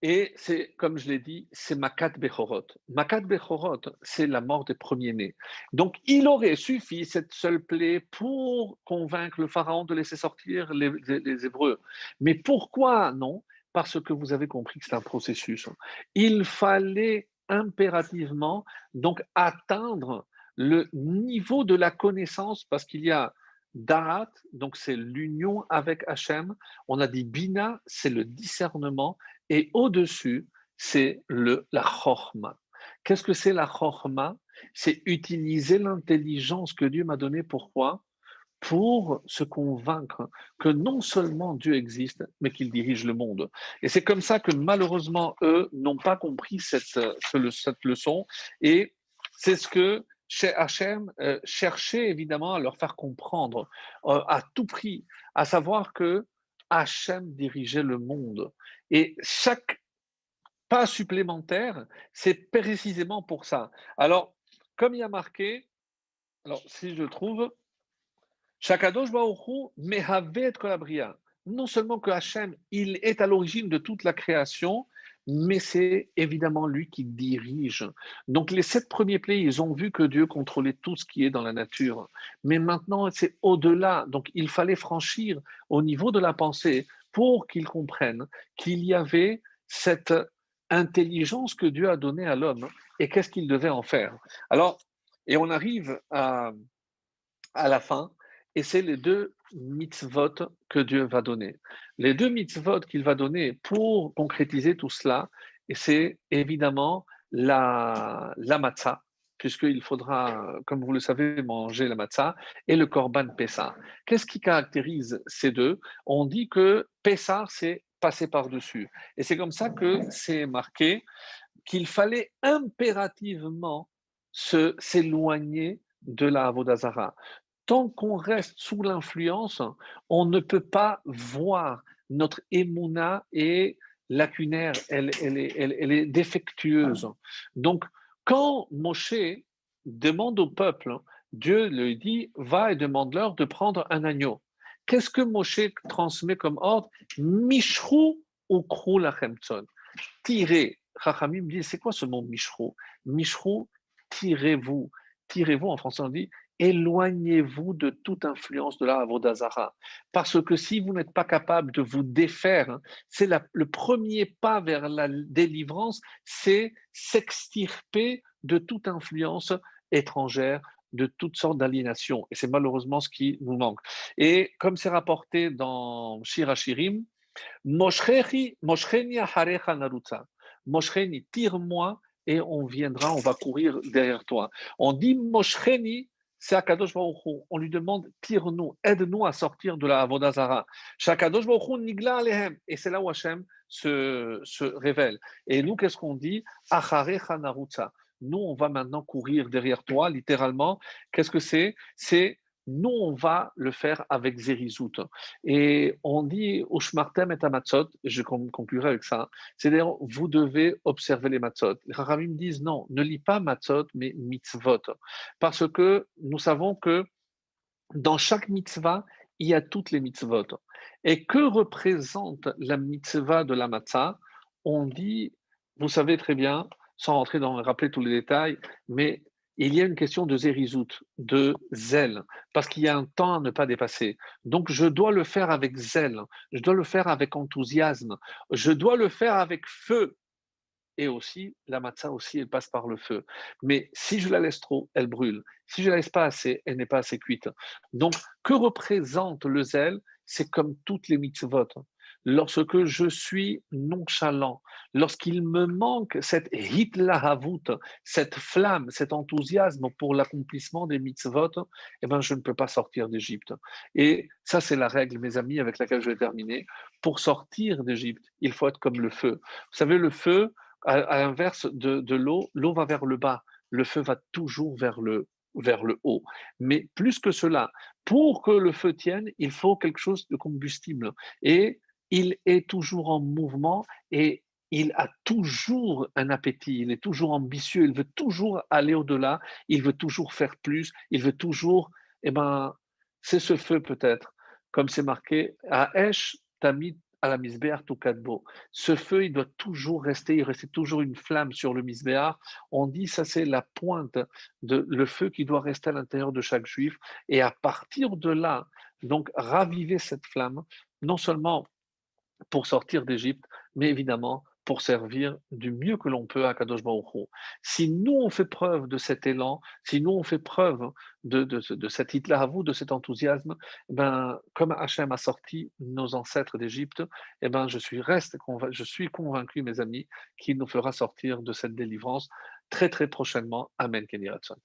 Et c'est, comme je l'ai dit, c'est Makat Bechorot. Makat Bechorot, c'est la mort des premiers-nés. Donc, il aurait suffi cette seule plaie pour convaincre le Pharaon de laisser sortir les Hébreux. Mais pourquoi non? Parce que vous avez compris que c'est un processus. Il fallait impérativement donc atteindre le niveau de la connaissance, parce qu'il y a Darat, donc c'est l'union avec Hachem. On a dit Bina, c'est le discernement. Et au-dessus, c'est la chorma. Qu'est-ce que c'est la chorma? C'est utiliser l'intelligence que Dieu m'a donnée. Pourquoi? Pour se convaincre que non seulement Dieu existe, mais qu'il dirige le monde. Et c'est comme ça que malheureusement, eux n'ont pas compris cette leçon. Et c'est ce que chez Hachem cherchait évidemment à leur faire comprendre à tout prix, à savoir que Hachem dirigeait le monde. Et chaque pas supplémentaire, c'est précisément pour ça. Alors, comme il y a marqué, alors si je trouve, Shakadosh Baruch Mehavet Kolabria. Non seulement que Hachem, il est à l'origine de toute la création, mais c'est évidemment lui qui dirige. Donc les 7 premiers plaies, ils ont vu que Dieu contrôlait tout ce qui est dans la nature. Mais maintenant, c'est au-delà. Donc il fallait franchir au niveau de la pensée pour qu'ils comprennent qu'il y avait cette intelligence que Dieu a donnée à l'homme et qu'est-ce qu'il devait en faire. Alors, et on arrive à la fin, et c'est les 2 mitzvot que Dieu va donner. Les 2 mitzvot qu'il va donner pour concrétiser tout cela, et c'est évidemment la matzah, puisqu'il faudra, comme vous le savez, manger la matzah, et le korban Pessah. Qu'est-ce qui caractérise ces deux? On dit que Pessah, c'est passer par-dessus. Et c'est comme ça que c'est marqué qu'il fallait impérativement s'éloigner de la Avodazara. Tant qu'on reste sous l'influence, on ne peut pas voir notre émouna est lacunaire, elle est défectueuse. Donc, quand Moshe demande au peuple, Dieu lui dit, va et demande-leur de prendre un agneau. Qu'est-ce que Moshe transmet comme ordre? Mishrou ou krou lachemtson. Tirez. Chachamim dit, c'est quoi ce mot Mishrou? Mishrou, tirez-vous. Tirez-vous, en français on dit, éloignez-vous de toute influence de la Avodazara. Parce que si vous n'êtes pas capable de vous défaire, c'est le premier pas vers la délivrance, c'est s'extirper de toute influence étrangère, de toutes sortes d'aliénations. Et c'est malheureusement ce qui nous manque. Et comme c'est rapporté dans Shir Hashirim, Moshcheni harecha narutza. Moshcheni, tire-moi et on viendra, on va courir derrière toi. On dit Moshcheni c'est Akadosh Baruch Hu. On lui demande, tire-nous, aide-nous à sortir de la Avodah Zarah. Shakadosh Baruch Hu nigla alehem. Et c'est là où Hachem se révèle. Et nous, qu'est-ce qu'on dit? Acharecha narutza. Nous, on va maintenant courir derrière toi, littéralement. Qu'est-ce que c'est? C'est nous, on va le faire avec Zerizout. Et on dit, Ushmartem et Amatzot, je conclurai avec ça, c'est-à-dire, vous devez observer les matzot. Les Chachamim disent non, ne lis pas matzot, mais mitzvot. Parce que nous savons que dans chaque mitzvah, il y a toutes les mitzvot. Et que représente la mitzvah de la matzah? On dit, vous savez très bien, sans rentrer dans rappeler tous les détails, mais il y a une question de zérizout, de zèle, parce qu'il y a un temps à ne pas dépasser. Donc je dois le faire avec zèle, je dois le faire avec enthousiasme, je dois le faire avec feu, et aussi, la matzah aussi, elle passe par le feu. Mais si je la laisse trop, elle brûle. Si je la laisse pas assez, elle n'est pas assez cuite. Donc, que représente le zèle? C'est comme toutes les mitzvot. Lorsque je suis nonchalant, lorsqu'il me manque cette hitlahavut, cette flamme, cet enthousiasme pour l'accomplissement des mitzvot, eh ben, je ne peux pas sortir d'Égypte. Et ça, c'est la règle, mes amis, avec laquelle je vais terminer. Pour sortir d'Égypte, il faut être comme le feu. Vous savez, le feu, à l'inverse de l'eau, l'eau va vers le bas, le feu va toujours vers le haut. Mais plus que cela, pour que le feu tienne, il faut quelque chose de combustible. Et il est toujours en mouvement et il a toujours un appétit, il est toujours ambitieux, il veut toujours aller au-delà, il veut toujours faire plus, il veut toujours, eh ben, c'est ce feu peut-être, comme c'est marqué, à Esh, Tamid, à la misbéach tout kadbo. Ce feu, il doit toujours rester, il reste toujours une flamme sur le misbéach. On dit ça, c'est la pointe de le feu qui doit rester à l'intérieur de chaque juif. Et à partir de là, donc raviver cette flamme, non seulement pour sortir d'Égypte, mais évidemment pour servir du mieux que l'on peut à Kadosh Baruch Hu. Si nous on fait preuve de cet élan, si nous on fait preuve de cet hitlahavut, de cet enthousiasme, ben, comme Hachem a sorti nos ancêtres d'Égypte, eh ben, je suis convaincu, mes amis, qu'il nous fera sortir de cette délivrance très très prochainement. Amen, Kenny Ratson.